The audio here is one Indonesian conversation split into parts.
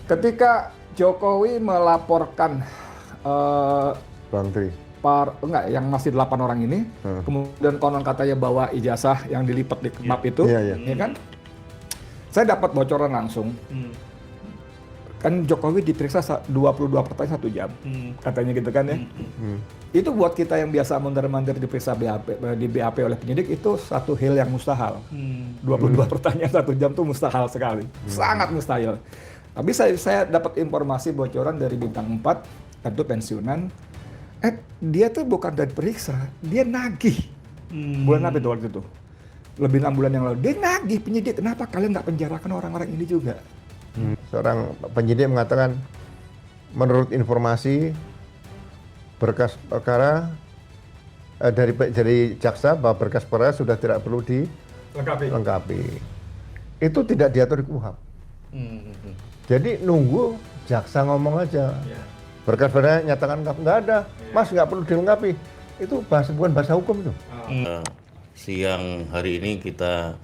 Ketika Jokowi melaporkan Bantri. yang masih 8 orang ini, kemudian konon katanya bawa ijazah yang dilipat di map itu, Iya. ya kan? Saya dapat bocoran langsung. Kan Jokowi diperiksa 22 pertanyaan 1 jam, katanya gitu kan ya. Itu buat kita yang biasa mondar-mandir diperiksa di BAP oleh penyidik itu satu hal yang mustahil. 22 pertanyaan 1 jam tuh mustahil sekali, sangat mustahil. Tapi saya dapat informasi bocoran dari Bintang 4, tentu pensiunan. Dia tuh bukan dari periksa, dia nagih. Bulan apa itu waktu itu? Lebih 6 bulan yang lalu. Dia nagih penyidik, kenapa kalian nggak penjarakan orang-orang ini juga? Seorang penyidik mengatakan, menurut informasi berkas perkara dari jaksa bahwa berkas perkara sudah tidak perlu dilengkapi. Itu tidak diatur di KUHP. Jadi nunggu jaksa ngomong aja. Berkas perkara nyatakan nggak ada, Mas nggak perlu dilengkapi. Itu bukan bahasa hukum itu. Siang hari ini kita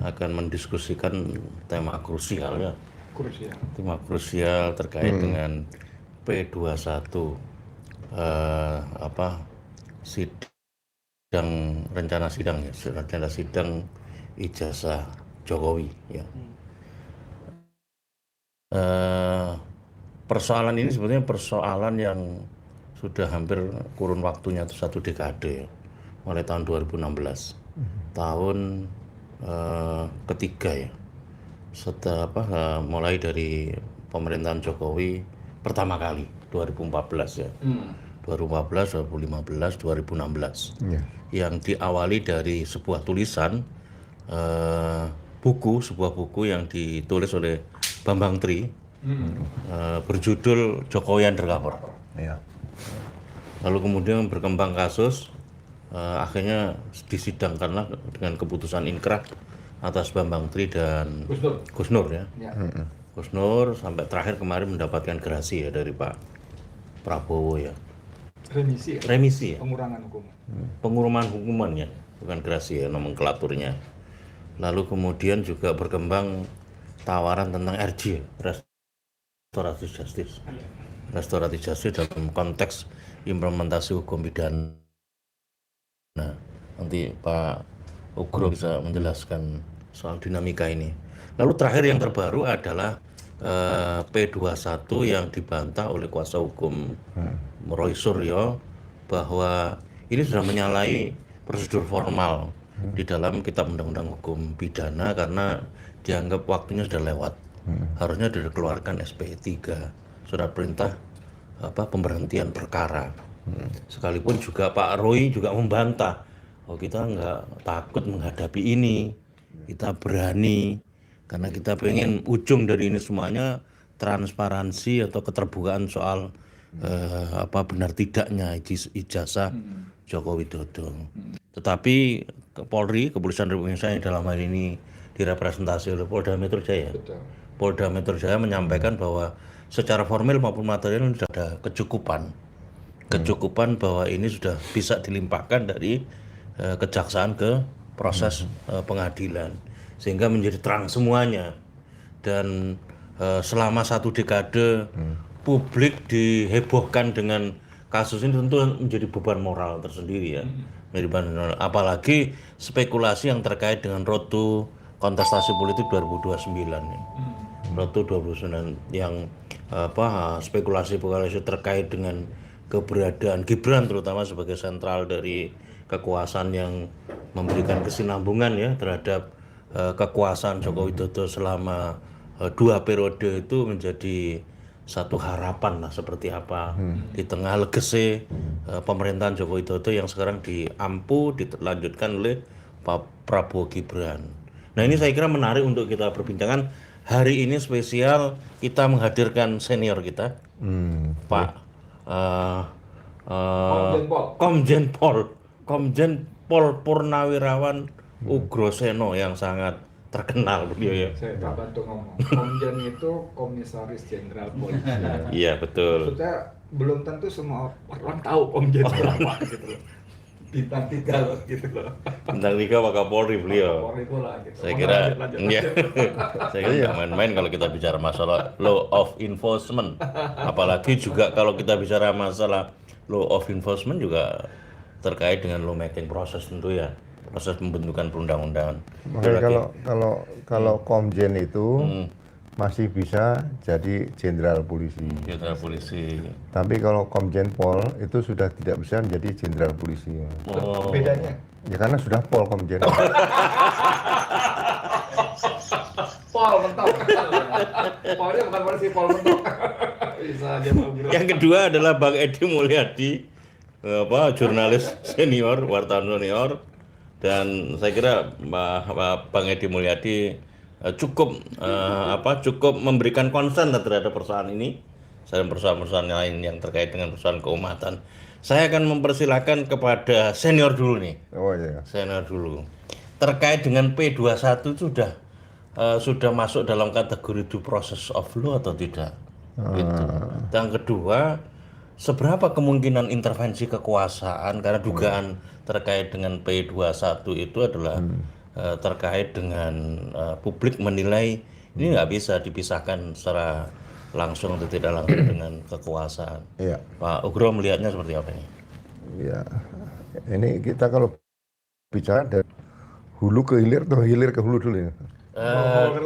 akan mendiskusikan tema krusial ya. Tema krusial terkait dengan P21 rencana sidang ijazah Jokowi ya. Persoalan ini sebetulnya persoalan yang sudah hampir kurun waktunya itu 1 dekade ya, mulai tahun 2016, tahun ketiga ya, setelah mulai dari pemerintahan Jokowi pertama kali 2014 ya, 2014, 2015, 2016, yang diawali dari sebuah tulisan sebuah buku yang ditulis oleh Bambang Tri, berjudul Jokowi Undercover. Lalu kemudian berkembang kasus, akhirnya disidangkanlah dengan keputusan inkrah atas Bambang Tri dan Gus Nur ya. Gus Nur sampai terakhir kemarin mendapatkan gerasi ya dari Pak Prabowo ya. Remisi ya. Pengurangan hukuman ya, bukan gerasi ya nomenklaturnya. Lalu kemudian juga berkembang tawaran tentang RJ, restoratif justice. Restoratif justice dalam konteks implementasi hukum pidana. Nah, nanti Pak Ugro bisa menjelaskan soal dinamika ini. Lalu terakhir yang terbaru adalah P21 yang dibantah oleh kuasa hukum Roy Suryo bahwa ini sudah menyalahi prosedur formal di dalam Kitab Undang-Undang Hukum Pidana karena dianggap waktunya sudah lewat. Harusnya dikeluarkan SP3, surat perintah pemberhentian perkara. Sekalipun juga Pak Roy juga membantah, kita nggak takut menghadapi ini, kita berani karena kita pengen ujung dari ini semuanya transparansi atau keterbukaan soal benar tidaknya ijazah Joko Widodo. Tetapi Polri, Kepolisian Republik Indonesia yang dalam hal ini direpresentasi oleh Polda Metro Jaya. Polda Metro Jaya menyampaikan bahwa secara formal maupun material sudah ada kecukupan bahwa ini sudah bisa dilimpahkan dari kejaksaan ke proses pengadilan sehingga menjadi terang semuanya. Dan selama 1 dekade publik dihebohkan dengan kasus ini tentu menjadi beban moral tersendiri ya. Apalagi spekulasi yang terkait dengan road to kontestasi politik 2029 ya. Road to 2029 yang spekulasi terkait dengan keberadaan Gibran terutama sebagai sentral dari kekuasaan yang memberikan kesinambungan ya terhadap kekuasaan Joko Widodo selama 2 periode itu menjadi satu harapan lah seperti apa di tengah legasi pemerintahan Joko Widodo yang sekarang dilanjutkan oleh Pak Prabowo Gibran. Nah ini saya kira menarik untuk kita perbincangkan. Hari ini spesial kita menghadirkan senior kita, Pak Komjen Pol Purnawirawan Ugroseno yang sangat terkenal beliau ya. Saya tak bantu ngomong. Komjen itu Komisaris Jenderal Polisi. Iya betul. Maksudnya belum tentu semua orang tahu Komjen itu apa gitu loh. Bintang 3 loh, gitu loh. Bintang 3 Wakapolri beliau. Kapolri pula, gitu. Saya kira, Lanjut. ya, saya kira nggak main-main kalau kita bicara masalah law of enforcement. Apalagi juga kalau kita bicara masalah law of enforcement juga terkait dengan lawmaking proses tentu ya, proses pembentukan perundang-undangan. Makanya kalau Komjen itu masih bisa jadi jenderal polisi. Jenderal polisi. Tapi kalau Komjen Pol itu sudah tidak bisa menjadi jenderal polisi. Oh. Bedanya? Ya karena sudah Pol Komjen. Pol mentok. Polnya bukan polisi, Pol mentok. Bisa aja Pak Bro. Yang kedua adalah Bang Edi Mulyadi, jurnalis senior, wartawan senior, dan saya kira Bang Edi Mulyadi cukup memberikan konsen terhadap persoalan ini dan persoalan-persoalan lain yang terkait dengan persoalan keumatan. Saya akan mempersilahkan kepada senior dulu nih. Oh iya. Senior dulu. Terkait dengan P21 sudah masuk dalam kategori due process of law atau tidak? Gitu. Yang kedua, seberapa kemungkinan intervensi kekuasaan karena dugaan terkait dengan P21 itu adalah terkait dengan publik menilai ini nggak bisa dipisahkan secara langsung atau tidak langsung dengan kekuasaan. Iya. Pak Ugro melihatnya seperti apa ini? Ya, ini kita kalau bicara dari hulu ke hilir atau hilir ke hulu dulu ya.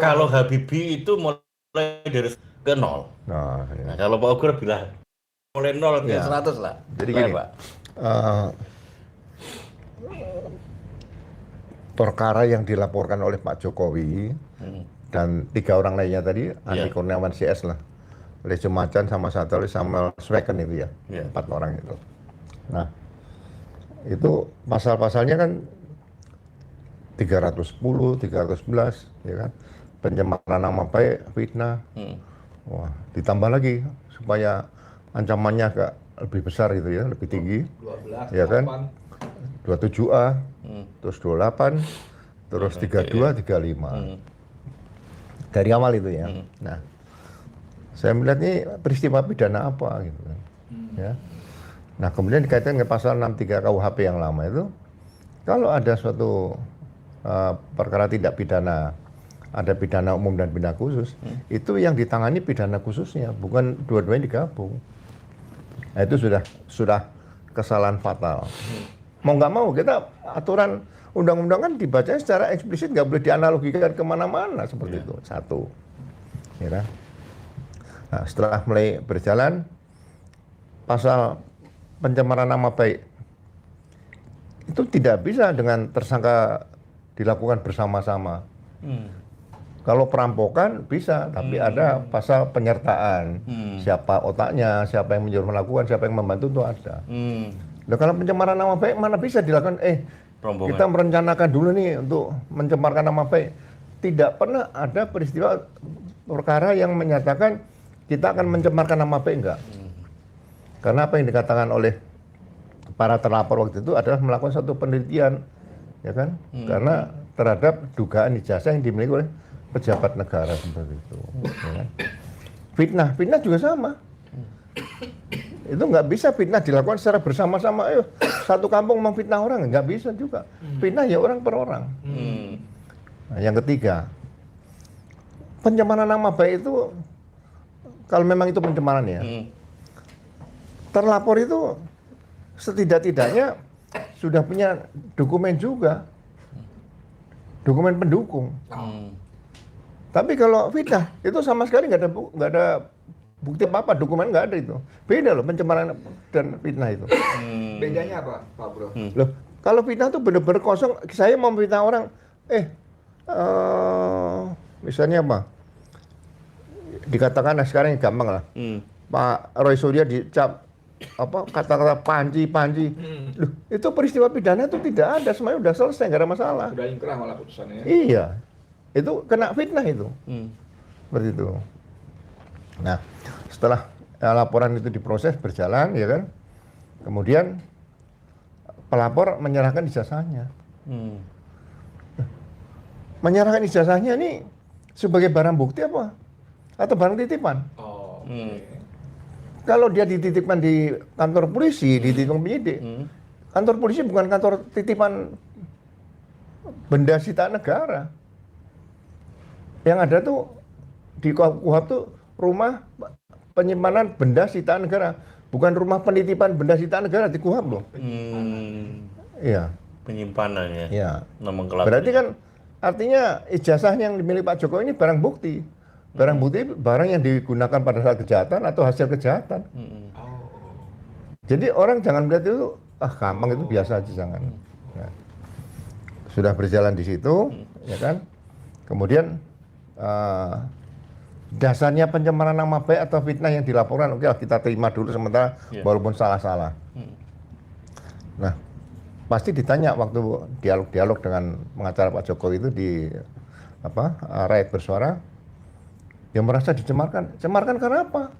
Kalau Habibie itu mulai dari ke 0. Nah, ya. Nah, kalau Pak Ugro bilang mulai 0 ke 100 lah. Jadi gini, Pak. perkara yang dilaporkan oleh Pak Jokowi dan 3 orang lainnya tadi, Andi Kurniawan CS lah, Lejo Macan sama satu lagi Samuel Sweken itu ya, 4 orang itu. Nah, itu pasal-pasalnya kan 310, 311, ya kan, pencemaran nama baik, fitnah. Wah, ditambah lagi supaya ancamannya agak lebih besar gitu ya, lebih tinggi. 12, ya kan? 27A, 8. terus 28, terus 32, 35. Dari awal itu ya. Nah, saya melihat ini peristiwa pidana apa gitu kan. Ya. Nah, kemudian dikaitkan dengan pasal 63 KUHP yang lama itu, kalau ada suatu perkara tindak pidana, ada pidana umum dan pidana khusus, itu yang ditangani pidana khususnya, bukan dua-duanya digabung. Nah, itu sudah kesalahan fatal. Mau nggak mau kita aturan undang-undang kan dibaca secara eksplisit, nggak boleh dianalogikan kemana-mana seperti itu. Satu, ya kan? Nah, setelah mulai berjalan pasal pencemaran nama baik itu tidak bisa dengan tersangka dilakukan bersama-sama. Kalau perampokan bisa, tapi ada pasal penyertaan. Siapa otaknya, siapa yang menyuruh melakukan, siapa yang membantu itu ada. Nah, kalau pencemaran nama baik mana bisa dilakukan? Kita merencanakan dulu nih untuk mencemarkan nama baik. Tidak pernah ada peristiwa perkara yang menyatakan kita akan mencemarkan nama baik, enggak. Karena apa yang dikatakan oleh para terlapor waktu itu adalah melakukan satu penelitian, ya kan? Karena terhadap dugaan ijazah yang dimiliki oleh pejabat negara seperti itu. Ya kan? Fitnah juga sama. Itu nggak bisa fitnah dilakukan secara bersama-sama. Satu kampung memfitnah orang, nggak bisa juga. Fitnah ya orang per orang. Nah, yang ketiga, pencemaran nama baik itu, kalau memang itu pencemaran ya, terlapor itu setidak-tidaknya sudah punya dokumen juga, dokumen pendukung. Tapi kalau fitnah itu sama sekali nggak ada bukti apa-apa, dokumen nggak ada itu. Beda loh pencemaran dan fitnah itu. Bedanya apa, Pak Bro? Loh, kalau fitnah itu benar-benar kosong. Saya mau fitnah orang, misalnya apa? Dikatakan sekarang yang gampang lah. Pak Roy Suryo dicap kata-kata panji. Loh, itu peristiwa pidana itu tidak ada, semuanya udah selesai, nggak ada masalah. Sudah ingkrah malah putusannya. Iya, itu kena fitnah itu. Seperti itu. Nah, setelah laporan itu diproses berjalan, ya kan, kemudian pelapor menyerahkan ijazahnya. Menyerahkan ijazahnya ini sebagai barang bukti apa? Atau barang titipan? Okay. Kalau dia dititipkan di kantor polisi, dititipkan penyidik, kantor polisi bukan kantor titipan benda sitaan negara. Yang ada tuh di KUHP tuh rumah penyimpanan benda sitaan negara, bukan rumah penitipan benda sitaan negara di KUHP loh. Iya. Penyimpanannya. Iya. Nomenklatur. Berarti kan artinya ijazah yang dimiliki Pak Jokowi ini barang bukti. Barang bukti barang yang digunakan pada saat kejahatan atau hasil kejahatan. Jadi orang jangan melihat itu gampang, itu biasa aja, jangan. Ya. Sudah berjalan di situ, ya kan. Kemudian dasarnya pencemaran nama baik atau fitnah yang dilaporkan, oke, kita terima dulu sementara, walaupun salah-salah. Nah, pasti ditanya waktu dialog-dialog dengan pengacara Pak Jokowi itu di Rakyat Bersuara, yang merasa dicemarkan. Cemarkan karena apa?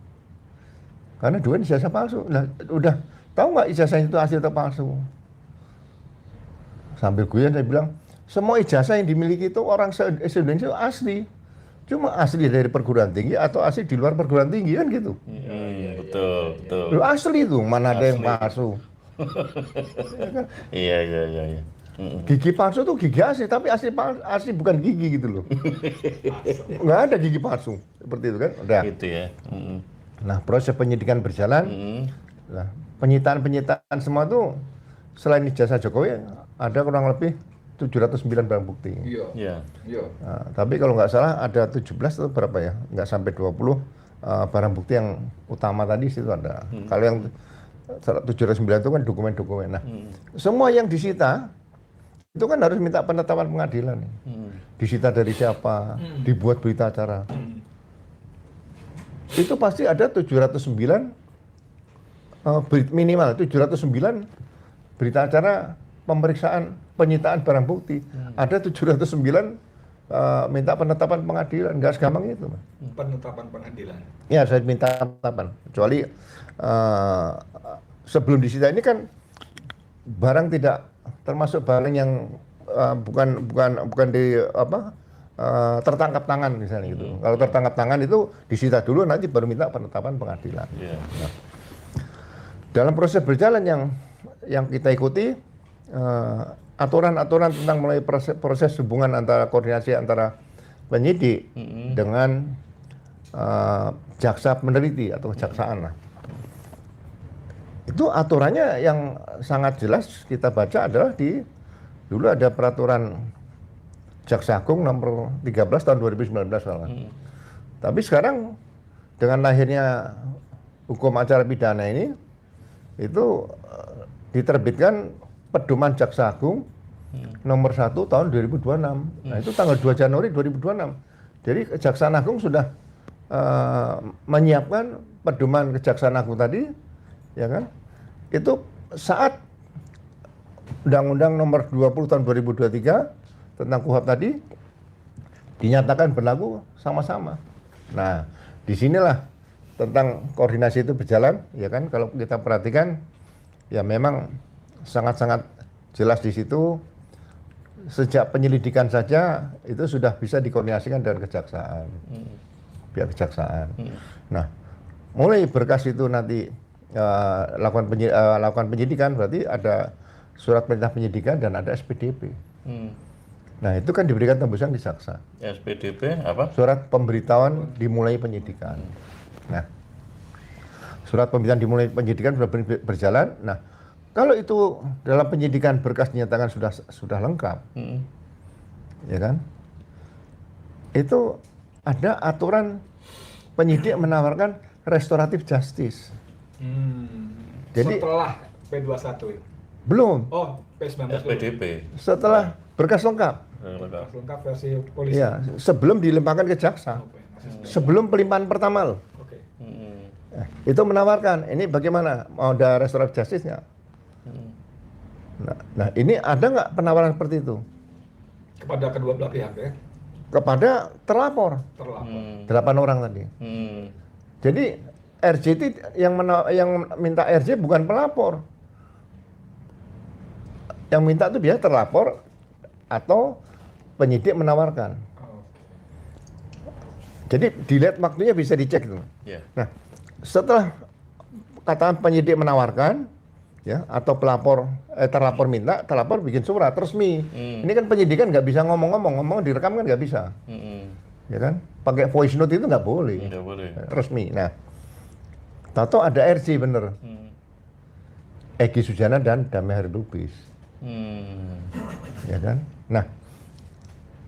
Karena dua ijazah palsu. Nah, udah tahu nggak ijazah itu asli atau palsu? Sambil guyon saya bilang, semua ijazah yang dimiliki itu orang se-Indonesia asli. Cuma asli dari perguruan tinggi atau asli di luar perguruan tinggi kan gitu. Betul. Lu asli tuh, mana ada yang palsu. Iya. Gigi palsu tuh gigi asli, tapi asli bukan gigi gitu loh. Nggak ada gigi palsu seperti itu kan. Udah. Gitu ya. Nah, proses penyidikan berjalan. Nah, penyitaan semua tuh selain ijazah Jokowi ada kurang lebih 709 barang bukti. Iya. Nah, tapi kalau nggak salah ada 17 atau berapa ya? Nggak sampai 20 barang bukti yang utama tadi situ ada. Kalau yang 709 itu kan dokumen-dokumen. Nah, semua yang disita itu kan harus minta penetapan pengadilan. Disita dari siapa? Dibuat berita acara. Itu pasti ada 709 minimal 709 berita acara pemeriksaan penyitaan barang bukti. Ada 709 minta penetapan pengadilan, nggak segampang itu. Penetapan pengadilan. Ya, saya minta penetapan. Kecuali sebelum disita ini kan barang tidak termasuk barang yang bukan di tertangkap tangan misalnya gitu. Kalau tertangkap tangan itu disita dulu, nanti baru minta penetapan pengadilan. Nah, dalam proses berjalan yang kita ikuti aturan-aturan tentang mulai proses hubungan antara koordinasi antara penyidik dengan jaksa peneliti atau kejaksaan lah. Itu aturannya yang sangat jelas kita baca adalah dulu ada peraturan Jaksa Agung nomor 13 tahun 2019 soalnya. Tapi sekarang dengan lahirnya hukum acara pidana ini itu diterbitkan pedoman Jaksa Agung nomor 1 tahun 2026. Nah, itu tanggal 2 Januari 2026. Jadi Kejaksaan Agung sudah menyiapkan pedoman Kejaksaan Agung tadi, ya kan? Itu saat Undang-Undang nomor 20 tahun 2023 tentang KUHP tadi dinyatakan berlaku sama-sama. Nah, disinilah tentang koordinasi itu berjalan, ya kan? Kalau kita perhatikan, ya memang sangat-sangat jelas di situ. Sejak penyelidikan saja itu sudah bisa dikoordinasikan dengan kejaksaan, pihak kejaksaan. Nah, mulai berkas itu nanti lakukan penyidikan, berarti ada surat perintah penyidikan dan ada SPDP. Nah, itu kan diberikan tembusan di jaksa. SPDP apa? Surat pemberitahuan dimulai penyidikan. Nah, surat pemberitahuan dimulai penyidikan sudah berjalan. Nah, kalau itu dalam penyidikan berkas dinyatakan sudah lengkap, ya kan? Itu ada aturan penyidik menawarkan restoratif justice. Jadi setelah P21 itu? Belum. Oh, P19. SPDP. Setelah berkas lengkap. Lengkap versi polisi. Ya, sebelum dilimpahkan ke jaksa. Sebelum pelimpahan pertama loh. Itu menawarkan, ini bagaimana? Mau ada restoratif justice nggak? Nah, ini ada nggak penawaran seperti itu? Kepada kedua belah pihak ya? Kepada terlapor. 8 orang tadi. Jadi RJT yang minta RJ bukan pelapor. Yang minta itu biasa terlapor atau penyidik menawarkan. Jadi dilihat waktunya bisa dicek itu. Nah, setelah katakan penyidik menawarkan, ya, atau terlapor minta, terlapor bikin surat resmi. Ini kan penyidikan nggak bisa ngomong direkam kan nggak bisa, ya kan? Pakai voice note itu nggak boleh, resmi. Nah, tahu ada RJ bener, Egy Sujana dan Damai Harilubis, ya kan? Nah,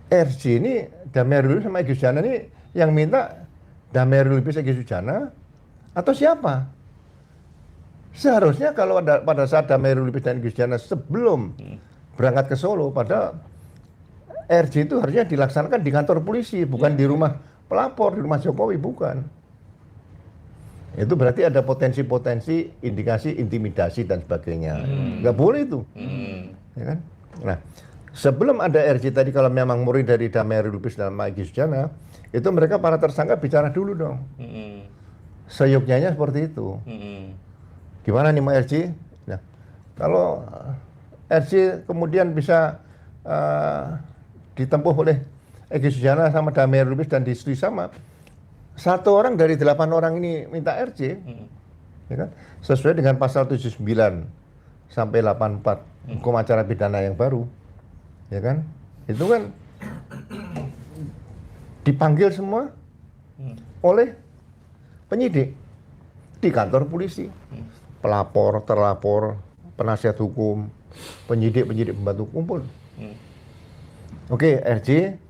RJ ini Damai Harilubis sama Egy Sujana ini yang minta Damai Harilubis, Egy Sujana atau siapa? Seharusnya kalau pada saat Damai Harilubis dan Egy Sujana sebelum berangkat ke Solo, pada RJ itu harusnya dilaksanakan di kantor polisi, bukan di rumah pelapor, di rumah Jokowi, bukan. Itu berarti ada potensi-potensi, indikasi, intimidasi dan sebagainya. Nggak boleh itu. Ya kan? Nah, sebelum ada RJ tadi, kalau memang murid dari Damai Harilubis dan Egy Sujana, itu mereka para tersangka bicara dulu dong. Seyuknya seperti itu. Gimana nih Mas RJ? Nah, kalau RJ kemudian bisa ditempuh oleh Egy Sujana sama Damai Harilubis dan disetujui sama, 1 orang dari 8 orang ini minta RJ, ya kan? Sesuai dengan pasal 79 sampai 84 hukum acara pidana yang baru, ya kan? Itu kan dipanggil semua oleh penyidik di kantor polisi, pelapor, terlapor, penasihat hukum, penyidik pembantu kumpul. Oke, RJ,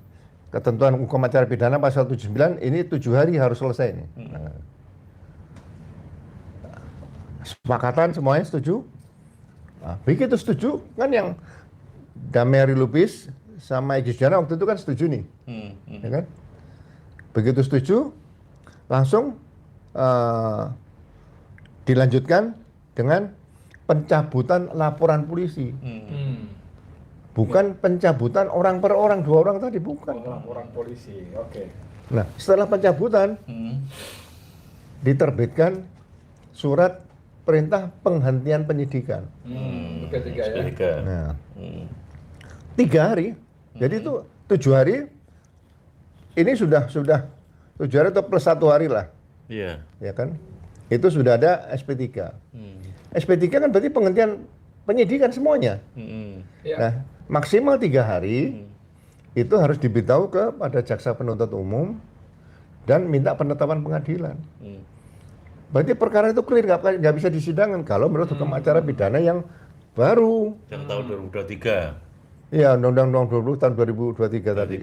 ketentuan hukum acara pidana pasal 79 ini 7 hari harus selesai nih. Nah, sepakatan semuanya setuju. Nah, begitu setuju kan yang Damai Harilubis sama Egy Sujana waktu itu kan setuju nih, ya kan? Begitu setuju, langsung dilanjutkan dengan pencabutan laporan polisi. Bukan pencabutan orang per orang, 2 orang tadi, bukan. Laporan polisi, oke. Nah, setelah pencabutan, diterbitkan surat perintah penghentian penyidikan. Ketiga ya. Nah, 3 hari. Jadi itu 7 hari. Ini sudah 7 hari atau plus 1 hari lah. Iya. Ya kan? Itu sudah ada SP3. SP3 kan berarti penghentian penyidikan semuanya. Nah, maksimal 3 hari itu harus diberitahu kepada jaksa penuntut umum dan minta penetapan pengadilan. Berarti perkara itu clear, nggak bisa disidangkan kalau menurut hukum acara pidana yang baru. Yang tahun 2023. Iya, Undang-Undang 20 tahun 2023 tadi.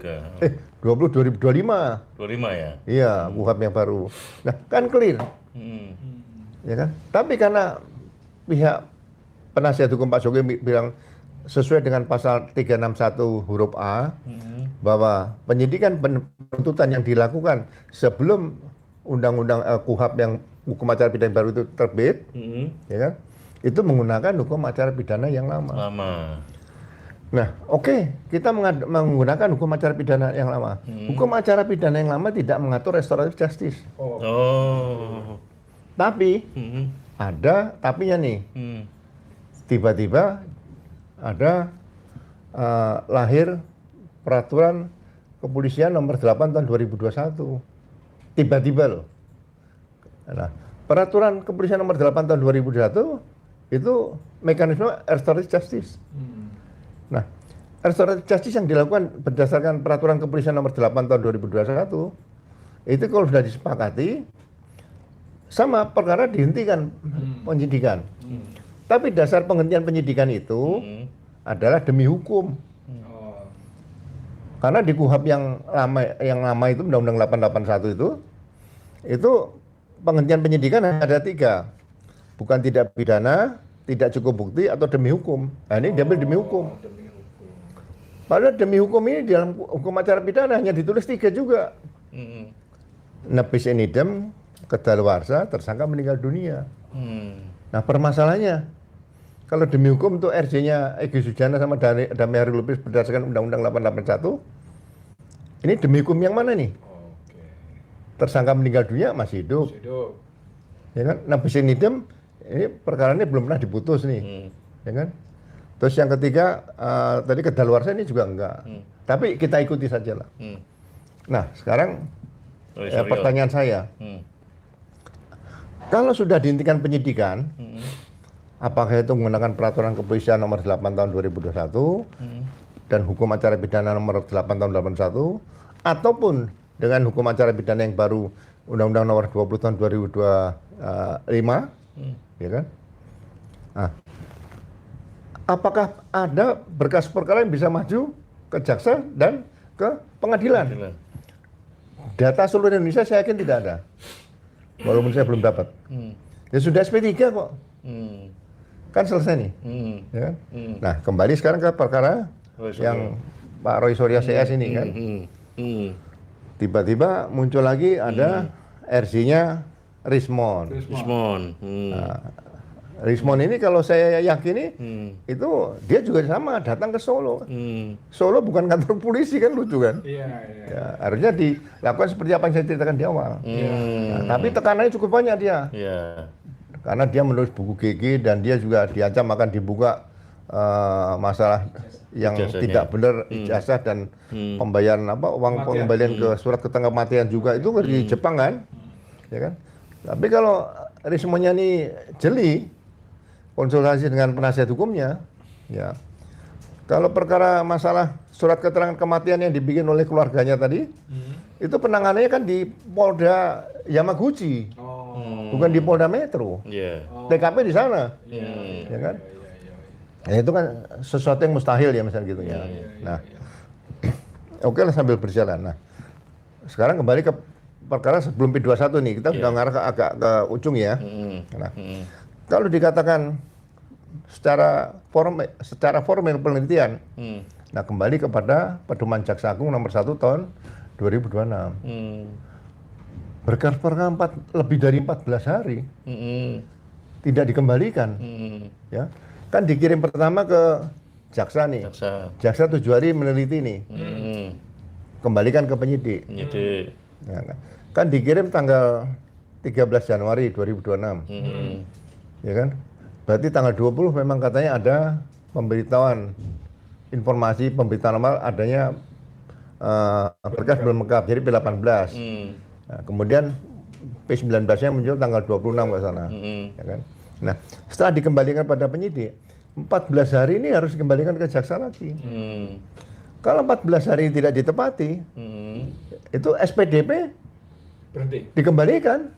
20 2025. 25 ya? Iya, KUHP yang baru. Nah, kan clear. Ya kan? Tapi karena pihak penasihat hukum Pak Jokowi bilang sesuai dengan pasal 361 huruf A, bahwa penyidikan penuntutan yang dilakukan sebelum undang-undang KUHP yang hukum acara pidana baru itu terbit, ya kan? Itu menggunakan hukum acara pidana yang lama. Nah, oke, kita menggunakan hukum acara pidana yang lama. Hukum acara pidana yang lama tidak mengatur restoratif justice. Tapi ada tapinya nih. Tiba-tiba ada lahir peraturan kepolisian nomor 8 tahun 2021. Tiba-tiba loh. Nah, peraturan kepolisian nomor 8 tahun 2021 itu mekanisme restoratif justice. Nah, restoratif justice yang dilakukan berdasarkan peraturan kepolisian nomor 8 tahun 2021 itu kalau sudah disepakati sama perkara dihentikan penyidikan. Tapi dasar penghentian penyidikan itu adalah demi hukum. Karena di KUHP yang lama itu Undang-Undang 881 itu penghentian penyidikan ada 3. Bukan tidak pidana, tidak cukup bukti atau demi hukum. Nah, ini diambil demi hukum. Padahal demi hukum ini di dalam hukum acara pidana hanya ditulis 3 juga. Nebis in idem, kedaluarsa, tersangka meninggal dunia. Nah, permasalahannya kalau demi hukum itu RJ-nya Egy Sujana sama Damai Harilubis berdasarkan Undang-Undang 881, ini demi hukum yang mana nih? Tersangka meninggal dunia masih hidup. Ya kan? Nebis in idem, ini perkara ini belum pernah diputus nih. Ya kan? Terus yang ketiga, tadi kedaluarsa ini juga enggak. Tapi kita ikuti saja lah. Nah, sekarang pertanyaan saya. Kalau sudah dihentikan penyidikan, apakah itu menggunakan peraturan kepolisian nomor 8 tahun 2021 dan hukum acara pidana nomor 8 tahun 81 ataupun dengan hukum acara pidana yang baru Undang-Undang nomor 20 tahun 2025, ya kan? Nah, apakah ada berkas perkara yang bisa maju ke jaksa dan ke pengadilan? Data seluruh Indonesia saya yakin tidak ada, walaupun saya belum dapat. Ya sudah SP3 kok, kan selesai nih. Ya kan? Nah, kembali sekarang ke perkara yang Pak Roy Suryo CS ini kan. Tiba-tiba muncul lagi ada RJ-nya Rismond. Nah, Rismond ini kalau saya yakini itu dia juga sama datang ke Solo. Solo bukan kantor polisi kan, lucu kan? Ya, harusnya dilakukan seperti apa yang saya ceritakan di awal. Nah, tapi tekanannya cukup banyak dia. Karena dia menulis buku GG dan dia juga diancam akan dibuka masalah yang tidak benar, ijazah dan pembayaran uang pengembalian ke surat keterangan kematian juga itu di Jepang kan, ya kan? Tapi kalau Rismondnya ini jeli, konsultasi dengan penasihat hukumnya, ya. Kalau perkara masalah surat keterangan kematian yang dibikin oleh keluarganya tadi, itu penanganannya kan di Polda Yamaguchi, bukan di Polda Metro. TKP di sana, ya kan? Ya, itu kan sesuatu yang mustahil ya misalnya gitu ya. Nah, oke lah sambil berjalan. Nah, sekarang kembali ke perkara sebelum P21 nih, kita sudah ngarah agak ke ujung ya. Nah, kalau dikatakan secara formal penelitian, nah kembali kepada Pedoman Jaksa Agung nomor 1 tahun 2026. Berkas perkara lebih dari 14 hari tidak dikembalikan, ya. Kan dikirim pertama ke jaksa nih. Jaksa 7 hari meneliti nih. Kembalikan ke penyidik. Ya, kan dikirim tanggal 13 Januari 2026. Ya kan? Berarti tanggal 20 memang katanya ada pemberitahuan informasi pemberitaan awal adanya berkas belum lengkap, jadi P18. Nah, kemudian P19-nya muncul tanggal 26 ke sana. Ya kan? Nah, setelah dikembalikan pada penyidik, 14 hari ini harus dikembalikan ke jaksa lagi. Kalau 14 hari tidak ditepati, itu SPDP berhenti, dikembalikan.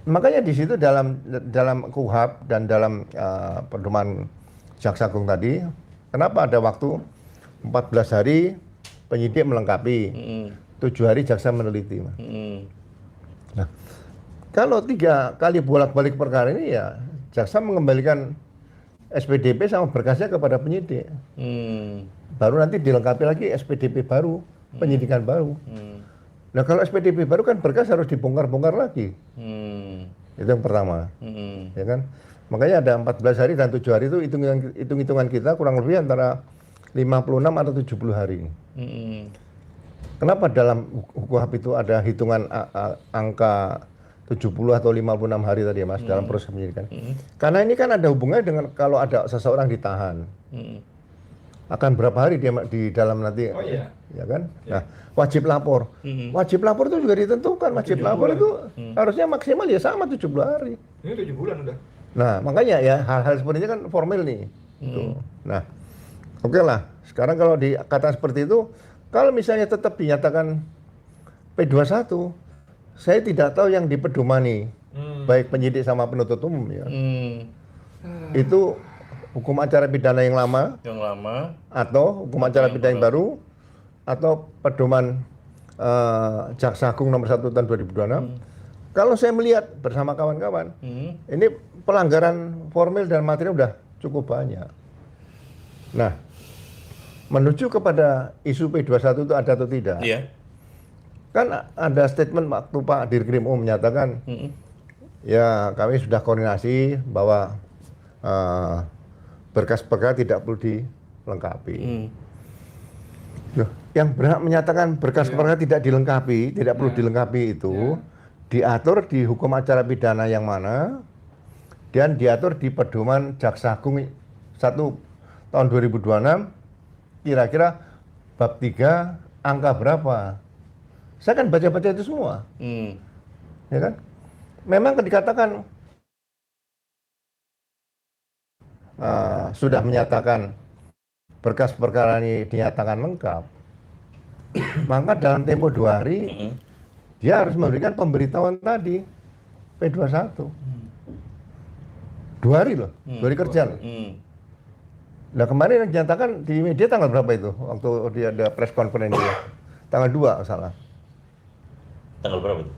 Makanya di situ dalam KUHP dan dalam pedoman Jaksa Agung tadi, kenapa ada waktu 14 hari penyidik melengkapi, 7 hari jaksa meneliti. Nah, kalau 3 kali bolak-balik perkara ini ya jaksa mengembalikan SPDP sama berkasnya kepada penyidik. Baru nanti dilengkapi lagi SPDP baru, penyidikan baru. Nah kalau SPDP baru kan berkas harus dibongkar-bongkar lagi. Itu yang pertama. Ya kan? Makanya ada 14 hari dan 7 hari itu hitung-hitungan kita kurang lebih antara 56 atau 70 hari. Kenapa dalam hukum HAP itu ada hitungan angka 70 atau 56 hari tadi ya Mas, dalam proses penyidikan. Karena ini kan ada hubungannya dengan kalau ada seseorang ditahan. Akan berapa hari dia di dalam nanti, ya kan? Nah, wajib lapor. Wajib lapor itu juga ditentukan. Wajib lapor itu harusnya maksimal ya sama 70 hari. Ini 7 bulan udah. Nah, makanya ya hal-hal seperti ini kan formal nih. Nah, oke lah. Sekarang kalau dikatakan seperti itu, kalau misalnya tetap dinyatakan P21, saya tidak tahu yang dipedomani, baik penyidik sama penuntut umum ya. Itu hukum acara pidana yang lama, atau hukum acara pidana yang baru, atau pedoman Jaksa Agung nomor 1 tahun 2026. Kalau saya melihat bersama kawan-kawan, ini pelanggaran formil dan material udah cukup banyak. Nah, menuju kepada isu P21 itu ada atau tidak? Kan ada statement waktu Pak Dirkrim menyatakan, ya kami sudah koordinasi bahwa berkas perkara tidak perlu dilengkapi. Loh, yang berhak menyatakan berkas perkara tidak dilengkapi, tidak perlu dilengkapi itu diatur di hukum acara pidana yang mana dan diatur di pedoman Jaksa Agung 1 tahun 2026, kira-kira bab 3 angka berapa? Saya kan baca-baca itu semua, ya kan? Memang dikatakan sudah menyatakan berkas perkara ini dinyatakan lengkap, maka dalam tempo 2 hari dia harus memberikan pemberitahuan tadi P21. 2 hari loh, 2 hari kerja loh. Nah kemarin yang dinyatakan di media tanggal berapa itu? Waktu dia ada press conference dia. Tanggal 2 salah. Tanggal berapa itu?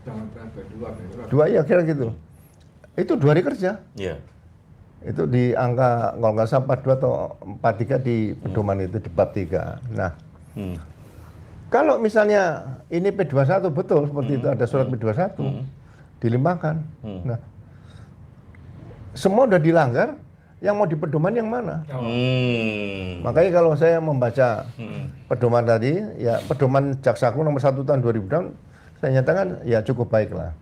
Tanggal berapa? 2 ya kira gitu. Itu 2 hari kerja. Iya. Itu di angka kalau nggak salah 42 atau 43 di pedoman itu di bab 3. Nah, kalau misalnya ini P21 betul seperti itu ada surat P21 dilimpahkan. Nah, semua udah dilanggar, yang mau di pedoman yang mana? Makanya kalau saya membaca pedoman tadi, ya pedoman Jaksa Agung nomor 1 tahun 2000, saya nyatakan ya cukup baik lah.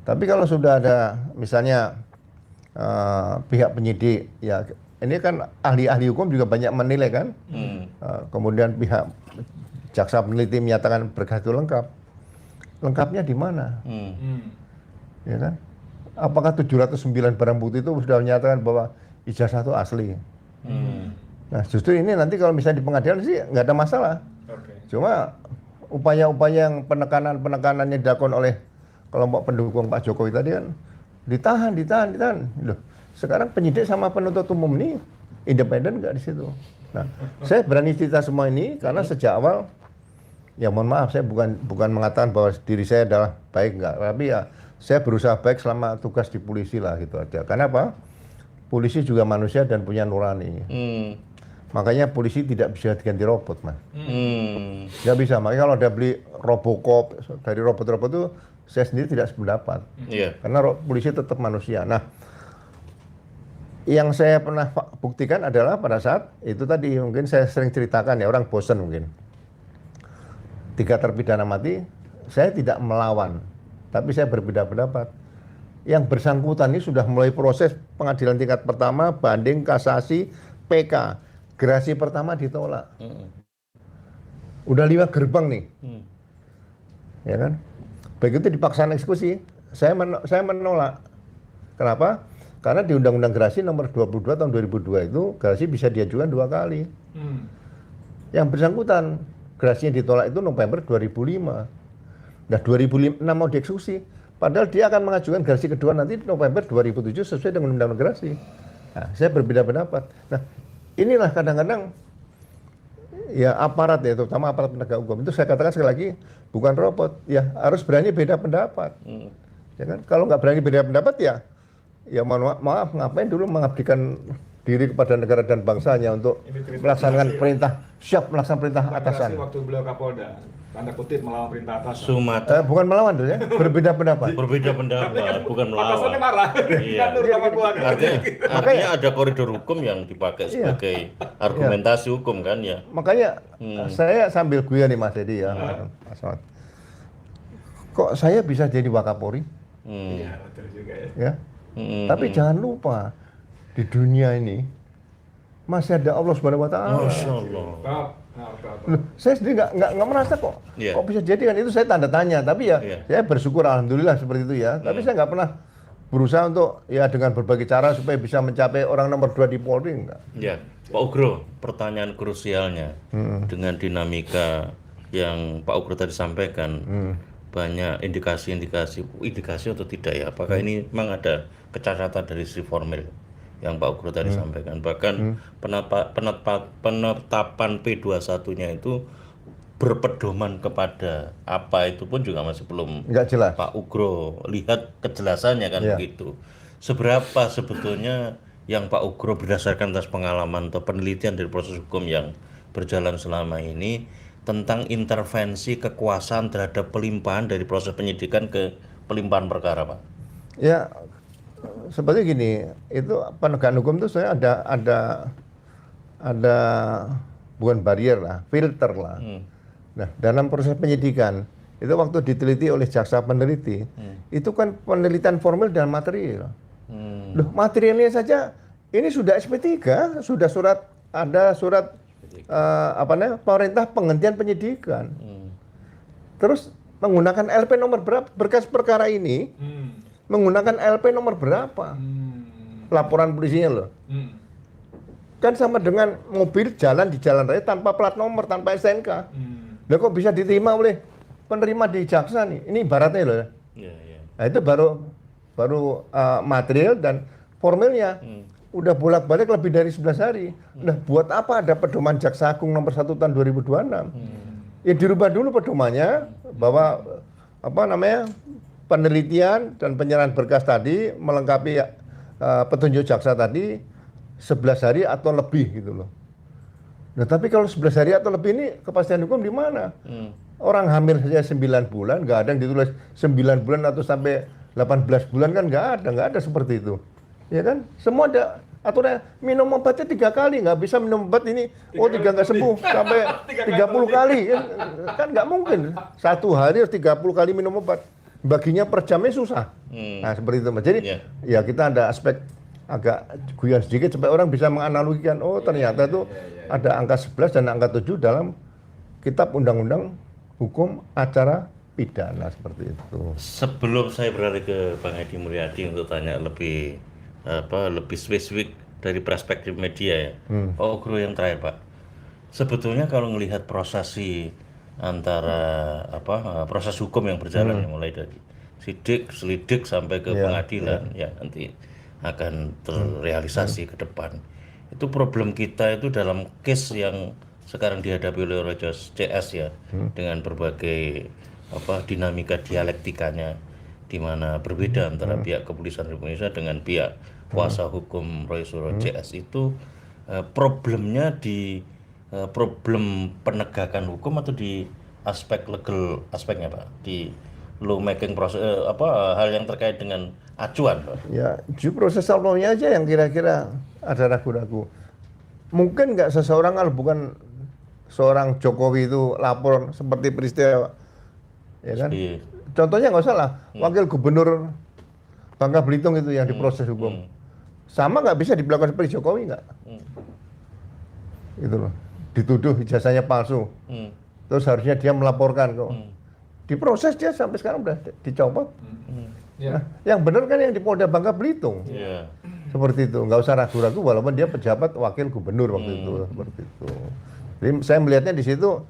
Tapi kalau sudah ada misalnya pihak penyidik, ya ini kan ahli-ahli hukum juga banyak menilai kan. Kemudian pihak jaksa peneliti menyatakan berkas itu lengkap. Lengkapnya di mana? Ya kan? Apakah 709 barang bukti itu sudah menyatakan bahwa ijazah itu asli? Nah justru ini nanti kalau misalnya di pengadilan sih nggak ada masalah. Cuma upaya-upaya yang penekanan yang dilakukan oleh kelompok pendukung Pak Jokowi tadi kan ditahan. Loh, sekarang penyidik sama penuntut umum ini independen nggak di situ? Nah, saya berani cerita semua ini karena sejak awal, ya mohon maaf, saya bukan mengatakan bahwa diri saya adalah baik nggak, tapi ya saya berusaha baik selama tugas di polisi lah gitu aja. Karena apa? Polisi juga manusia dan punya nurani. Makanya polisi tidak bisa diganti robot, Mas. Nggak bisa. Makanya kalau ada beli Robocop dari robot-robot itu, saya sendiri tidak sependapat. Karena polisi tetap manusia. Nah, yang saya pernah buktikan adalah pada saat itu tadi, mungkin saya sering ceritakan ya, orang bosan mungkin. 3 terpidana mati, saya tidak melawan, tapi saya berbeda pendapat. Yang bersangkutan ini sudah mulai proses pengadilan tingkat pertama, banding, kasasi, PK. Gerasi pertama ditolak. Udah 5 gerbang nih. Ya kan? Begitu dipaksakan eksekusi, saya menolak. Kenapa? Karena di Undang-Undang Gerasi nomor 22 tahun 2002 itu gerasi bisa diajukan 2 kali. Yang bersangkutan gerasinya ditolak itu November 2005. Nah 2006 mau dieksekusi, padahal dia akan mengajukan gerasi kedua nanti November 2007 sesuai dengan Undang-Undang Gerasi. Nah, saya berbeda pendapat. Nah inilah kadang-kadang ya aparat ya, terutama aparat penegak hukum itu saya katakan sekali lagi bukan robot, ya harus berani beda pendapat. Ya kan? Kalau nggak berani beda pendapat ya maaf ngapain dulu mengabdikan diri kepada negara dan bangsanya untuk melaksanakan perintah, siap melaksanakan perintah atasan. Waktu beliau Kapolda, tanda kutip melawan perintah atasan. Bukan melawan tuh ya, berbeda pendapat. Berbeda pendapat, bukan melawan. Atasannya marah. Iya. Artinya ada koridor hukum yang dipakai sebagai argumentasi hukum kan ya. Makanya saya sambil guyon nih Mas Dedi ya, Mas Mat. Kok saya bisa jadi Wakapolri? Iya, betul juga ya. Tapi jangan lupa di dunia ini masih ada Allah Subhanahu Wa Taala. Masya Allah. Loh, saya sendiri nggak merasa kok bisa jadi kan, itu saya tanda tanya. Tapi ya saya bersyukur alhamdulillah seperti itu ya. Tapi saya nggak pernah berusaha untuk ya dengan berbagai cara supaya bisa mencapai orang nomor 2 di Polri, enggak. Ya, Pak Ugro, pertanyaan krusialnya dengan dinamika yang Pak Ugro tadi sampaikan, banyak indikasi atau tidak ya? Apakah ini memang ada kecacatan dari sisi formil yang Pak Ugro tadi sampaikan? Bahkan penetapan P21-nya itu berpedoman kepada apa itu pun juga masih belum nggak jelas. Pak Ugro lihat kejelasannya kan begitu. Seberapa sebetulnya yang Pak Ugro berdasarkan atas pengalaman atau penelitian dari proses hukum yang berjalan selama ini tentang intervensi kekuasaan terhadap pelimpahan dari proses penyidikan ke pelimpahan perkara, Pak? Ya, seperti gini, itu penegakan hukum itu sebenarnya ada bukan barrier lah, filter lah. Nah, dalam proses penyidikan itu waktu diteliti oleh jaksa peneliti, itu kan penelitian formil dan material. Loh, materialnya saja ini sudah SP3, sudah ada surat perintah penghentian penyidikan. Terus menggunakan LP nomor berapa berkas perkara ini? Menggunakan LP nomor berapa? laporan polisinya loh. Kan sama dengan mobil jalan di jalan raya tanpa plat nomor, tanpa STNK. Lah kok bisa diterima oleh penerima di jaksa nih? Ini ibaratnya loh. Nah itu baru material dan formilnya. Udah bolak-balik lebih dari 11 hari. Nah buat apa ada pedoman Jaksa Agung nomor 1 tahun 2026? Ya dirubah dulu pedomannya bahwa penelitian dan penyerahan berkas tadi melengkapi petunjuk jaksa tadi 11 hari atau lebih gitu loh. Nah tapi kalau 11 hari atau lebih ini kepastian hukum di mana? Orang hamil saja 9 bulan, nggak ada yang ditulis 9 bulan atau sampai 18 bulan kan nggak ada seperti itu. Ya kan? Semua ada aturan minum obatnya 3 kali, nggak bisa minum obat ini, 3 nggak sembuh, sampai 30 kali. Kan nggak mungkin, 1 hari 30 kali minum obat. Baginya per jamnya susah. Nah seperti itu. Jadi ya kita ada aspek agak guyon sedikit supaya orang bisa menganalogikan, ternyata itu ada angka 11 dan angka 7 dalam kitab undang-undang hukum acara pidana seperti itu. Sebelum saya beralih ke Bang Edi Mulyadi untuk tanya lebih spesifik dari perspektif media ya. Pak Ugro yang terakhir Pak. Sebetulnya kalau melihat prosesi antara proses hukum yang berjalan mulai dari sidik, selidik sampai ke pengadilan ya nanti akan terrealisasi ke depan. Itu problem kita itu dalam case yang sekarang dihadapi oleh CS ya dengan berbagai dinamika dialektikanya di mana berbeda antara pihak kepolisian Republik Indonesia dengan pihak kuasa hukum Roy Suryo CS itu problemnya di problem penegakan hukum atau di aspek legal aspeknya Pak, di law making proses hal yang terkait dengan acuan Pak. Ya, due process law-nya aja yang kira-kira ada ragu-ragu. Mungkin nggak seseorang kalau bukan seorang Jokowi itu lapor seperti peristiwa ya kan? Contohnya nggak usah lah, wakil gubernur Bangka Belitung itu yang diproses hukum. Sama nggak bisa dilakukan seperti Jokowi nggak? Itu loh, dituduh ijazahnya palsu. Terus harusnya dia melaporkan kok. Diproses dia sampai sekarang udah dicopot. Nah, yang benar kan yang di Polda Bangka Belitung. Seperti itu, nggak usah ragu-ragu walaupun dia pejabat wakil gubernur waktu itu, seperti itu. Jadi saya melihatnya di situ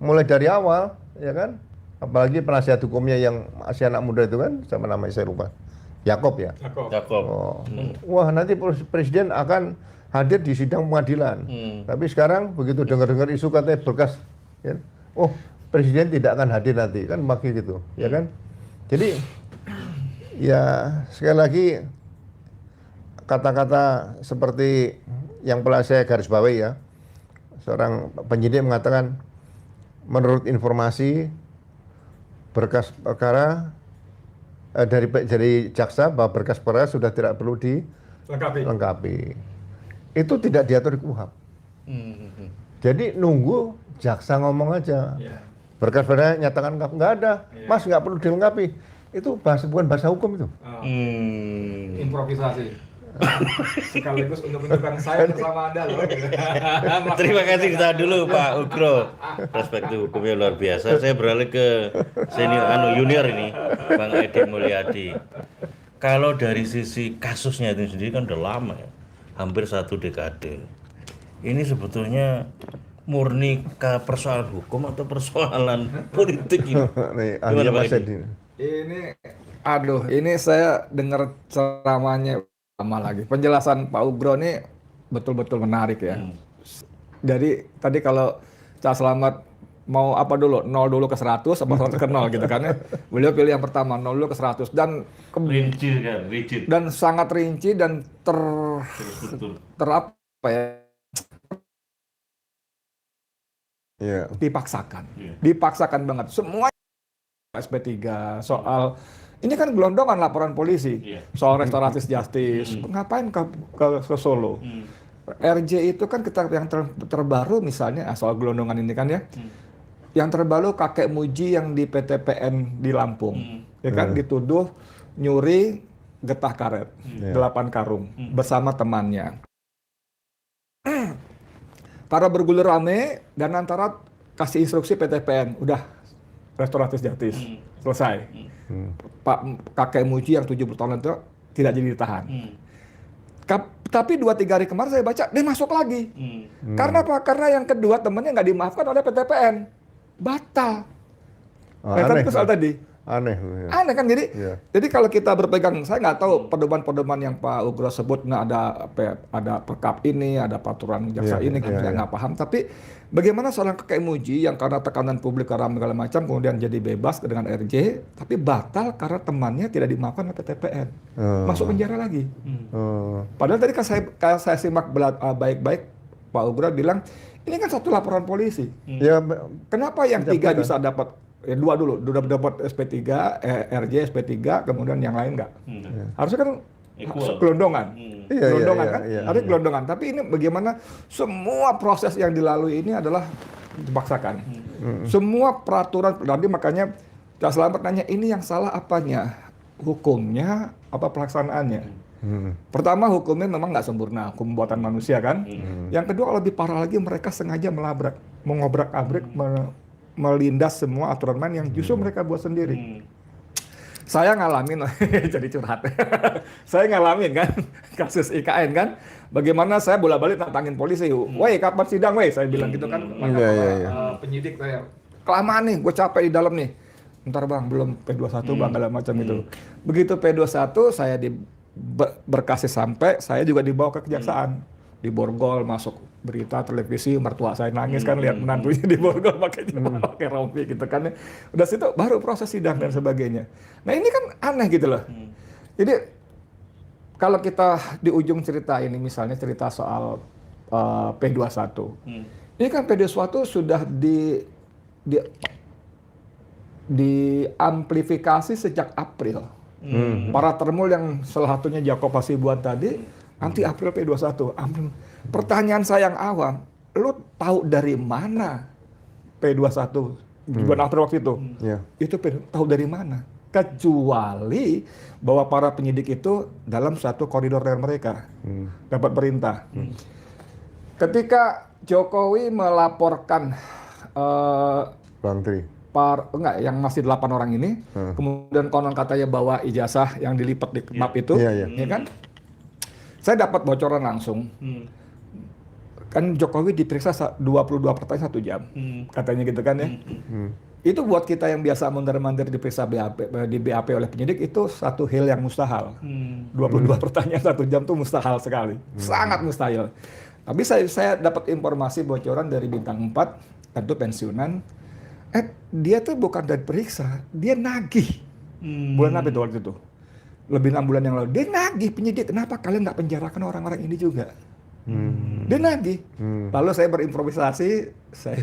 mulai dari awal, ya kan? Apalagi penasihat hukumnya yang masih anak muda itu kan, sama namanya saya lupa, Yakob ya. Yakob. Wah nanti presiden akan hadir di sidang pengadilan. Tapi sekarang begitu dengar-dengar isu katanya berkas, ya, presiden tidak akan hadir nanti, kan makin gitu, ya kan? Jadi ya sekali lagi kata-kata seperti yang pernah saya garis bawahi ya, seorang penyidik mengatakan menurut informasi berkas perkara dari jaksa bahwa berkas perkara sudah tidak perlu dilengkapi. Itu tidak diatur di KUHP. Jadi nunggu jaksa ngomong aja. Berkas perkara nyatakan nggak ada, Mas nggak perlu dilengkapi. Itu bukan bahasa hukum itu. Improvisasi. Sekaligus untuk menunjukkan saya bersama Anda loh. Terima kasih kita dulu Pak Ugro. Perspektif hukumnya luar biasa. Saya beralih ke junior ini, Bang Edi Mulyadi. Kalau dari sisi kasusnya itu sendiri kan udah lama ya, hampir 1 dekade. Ini sebetulnya murni ke persoalan hukum atau persoalan politik ini? Gimana Pak Edi? Ini saya dengar ceramahnya lama lagi. Penjelasan Pak Ugro ini betul-betul menarik ya. Jadi tadi kalau Cak Slamet mau apa dulu? 0 dulu ke 100 apa 100 ke 0 gitu kan ya. Beliau pilih yang pertama 0 dulu ke 100 dan rigid. Dan sangat rinci dan dipaksakan banget. Semua SP3 soal ini kan gelondongan laporan polisi soal restoratif justice. Ngapain ke Solo? RJ itu kan yang terbaru misalnya soal gelondongan ini kan ya. Yang terbaru kakek Muji yang di PTPN di Lampung. Ya kan dituduh nyuri getah karet 8 karung bersama temannya. Para bergulir rame dan antara kasih instruksi PTPN udah restoratif justice selesai. Pak kakek Muji yang 70 tahun itu tidak jadi ditahan. Tapi 2-3 hari kemarin saya baca, dia masuk lagi. Karena apa? Karena yang kedua temennya nggak dimaafkan oleh PTPN. Batal. Aneh, Itu soal tadi. Aneh. Aneh kan, jadi kalau kita berpegang, saya nggak tahu pedoman-pedoman yang Pak Ugro sebut, ada perkap ini, ada peraturan jaksa ini, kita nggak paham. Tapi bagaimana seorang kakek muji yang karena tekanan publik karena segala macam kemudian jadi bebas dengan RJ, tapi batal karena temannya tidak dimaafkan oleh PTPN, masuk penjara lagi. Padahal tadi kan saya simak baik-baik, Pak Ugro bilang ini kan satu laporan polisi. Kenapa yang 3 bisa dapat? 2 dulu, udah dapat SP3, RJ SP3, kemudian yang lain nggak. Harusnya kan gelondongan. Gelondongan kan? Harusnya gelondongan. Tapi ini bagaimana semua proses yang dilalui ini adalah dipaksakan. Semua peraturan, nanti makanya Cak Slamet nanya, ini yang salah apanya? Hukumnya apa pelaksanaannya? Pertama, hukumnya memang nggak sempurna, hukum buatan manusia kan. Yang kedua, lebih parah lagi, mereka sengaja mengobrak-abrik, melindas semua aturan main yang justru mereka buat sendiri. Saya ngalamin, jadi curhat. Saya ngalamin kan, kasus IKN kan. Bagaimana saya bolak-balik nantangin polisi. Woi, kapan sidang, woi? Saya bilang gitu kan. Penyidik saya, kelamaan nih, gue capek di dalam nih. Ntar bang, belum P21 bang, segala macam itu. Begitu P21, saya berkasih sampai, saya juga dibawa ke kejaksaan. Di borgol, masuk berita televisi, mertua saya nangis kan lihat menantunya di borgol pakai rompi gitu kan. Udah situ baru proses sidang dan sebagainya. Nah ini kan aneh gitu loh. Jadi kalau kita di ujung cerita ini misalnya cerita soal P21. Ini kan P21 sudah diamplifikasi sejak April. Para termul yang salah satunya Jakob Hasibuan tadi anti April P21. Pertanyaan saya yang awam, lu tahu dari mana P21 bulan April waktu itu? Itu tahu dari mana? Kecuali bahwa para penyidik itu dalam satu koridor dengan mereka dapat perintah. Ketika Jokowi melaporkan Bang Tri, yang masih 8 orang ini, kemudian konon katanya bawa ijazah yang dilipat di map itu, ya kan? Saya dapat bocoran langsung. Kan Jokowi diperiksa 22 pertanyaan 1 jam. Katanya gitu kan ya. Itu buat kita yang biasa mondar-mandir diperiksa di BAP oleh penyidik itu satu hal yang mustahil. 22 pertanyaan 1 jam itu mustahil sekali. Sangat mustahil. Tapi saya dapat informasi bocoran dari Bintang 4, tentu pensiunan. Dia tuh bukan dari periksa, dia nagih. Bulan apa itu waktu itu? Lebih 6 bulan yang lalu, dia nagih penyidik, kenapa kalian nggak penjarakan orang-orang ini juga? Dia nagih. Lalu saya berimprovisasi, saya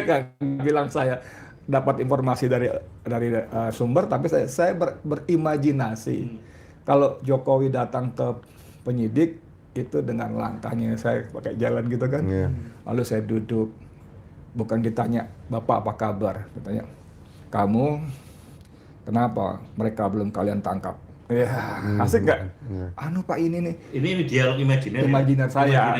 nggak bilang saya dapat informasi dari sumber, tapi saya berimajinasi. Kalau Jokowi datang ke penyidik, itu dengan langkahnya saya pakai jalan gitu kan. Lalu saya duduk, bukan ditanya, Bapak apa kabar? Ditanya, kamu kenapa mereka belum kalian tangkap? Ya, asik nggak? Pak ini nih. Ini dialog imajiner. Imajiner saya.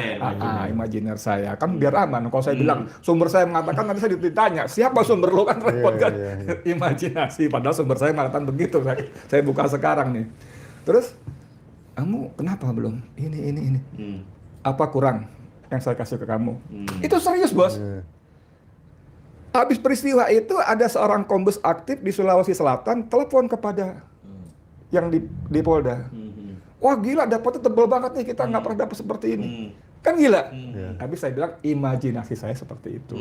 Imajiner saya. Kan biar aman. Kalau saya bilang sumber saya mengatakan, nanti saya ditanya siapa sumber lo, kan repot kan? Imajinasi. Padahal sumber saya mengatakan begitu. Saya buka sekarang nih. Terus, kamu kenapa belum? Ini. Apa kurang yang saya kasih ke kamu? Itu serius, bos. Habis peristiwa itu ada seorang kombes aktif di Sulawesi Selatan telepon kepada yang di Polda. Wah gila, dapatnya tebel banget nih, kita nggak pernah dapat seperti ini. Kan gila. Tapi saya bilang imajinasi saya seperti itu.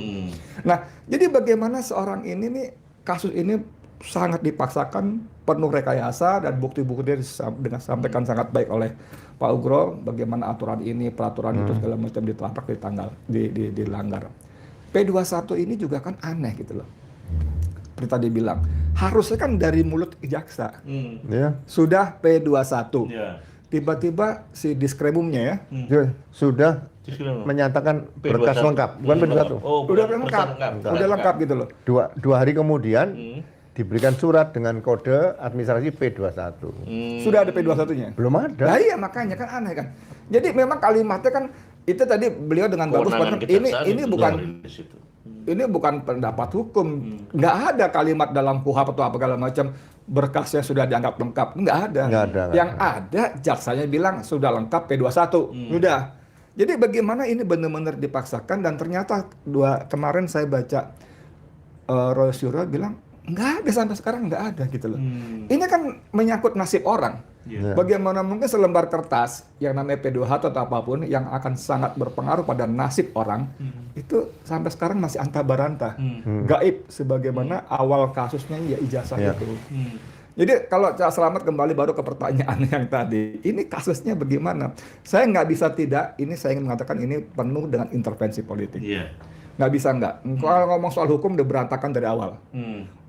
Nah, jadi bagaimana seorang ini nih, kasus ini sangat dipaksakan, penuh rekayasa dan bukti-bukti disampaikan sangat baik oleh Pak Ugro. Bagaimana aturan ini, peraturan itu segala macam ditabrak, dilanggar. P21 ini juga kan aneh gitu loh. Seperti tadi bilang, harusnya kan dari mulut jaksa. Sudah P21. Tiba-tiba si diskremumnya sudah menyatakan berkas lengkap, bukan P21. Udah lengkap. Udah lengkap gitu loh. Dua hari kemudian diberikan surat dengan kode administrasi P21. Sudah ada P21-nya? Belum ada. Nah iya, makanya kan aneh kan. Jadi memang kalimatnya kan itu tadi beliau dengan bagus ini bukan pendapat hukum. Nggak ada kalimat dalam KUHP atau apa segala macam berkasnya sudah dianggap lengkap. Nggak ada. Yang ada jaksanya bilang sudah lengkap P21. Sudah. Jadi bagaimana ini benar-benar dipaksakan, dan ternyata kemarin saya baca Roy Suryo bilang nggak ada, sampai sekarang nggak ada gitu loh. Ini kan menyangkut nasib orang. Bagaimana mungkin selembar kertas yang namanya P21 atau apapun yang akan sangat berpengaruh pada nasib orang itu sampai sekarang masih antah barantah, gaib sebagaimana awal kasusnya ya ijazah itu. Jadi kalau Cak Slamet kembali baru ke pertanyaan yang tadi, ini kasusnya bagaimana? Saya nggak bisa tidak, ini saya ingin mengatakan ini penuh dengan intervensi politik. Nggak bisa nggak. Kalau ngomong soal hukum udah berantakan dari awal.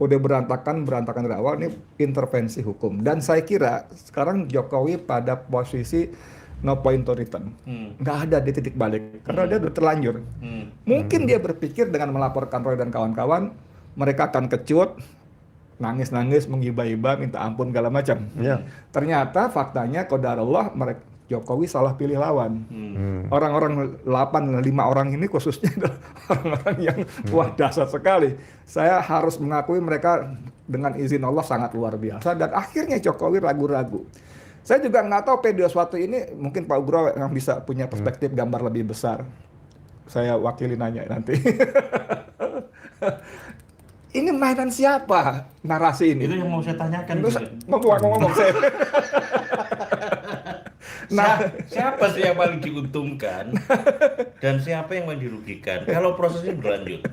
Udah berantakan dari awal, ini intervensi hukum. Dan saya kira sekarang Jokowi pada posisi no point to return. Nggak ada di titik balik. Karena dia udah terlanjur. Mungkin dia berpikir dengan melaporkan Roy dan kawan-kawan, mereka akan kecut, nangis-nangis, menghibah-hibah, minta ampun, segala macam. Ternyata faktanya, qadarullah, Jokowi salah pilih lawan. Orang-orang 5 orang ini khususnya orang-orang yang wah dahsyat sekali. Saya harus mengakui mereka dengan izin Allah sangat luar biasa, dan akhirnya Jokowi ragu-ragu. Saya juga nggak tahu P21 ini, mungkin Pak Ugro yang bisa punya perspektif gambar lebih besar. Saya wakili nanya nanti. Ini mainan siapa narasi ini? Itu yang mau saya tanyakan. Ngomong saya. Nah, siapa sih yang paling diuntungkan dan siapa yang paling dirugikan kalau prosesnya berlanjut?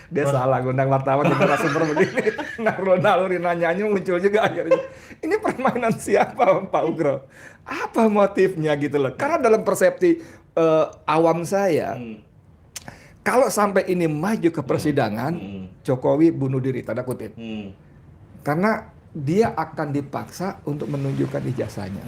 Dia salah ngundang wartawan di narasumber begini. Naluri nanyanya muncul juga akhirnya. Ini permainan siapa, Pak Ugro? Apa motifnya gitu loh? Karena dalam persepsi awam saya, kalau sampai ini maju ke persidangan, Jokowi bunuh diri, tanda kutip. Karena dia akan dipaksa untuk menunjukkan ijazahnya.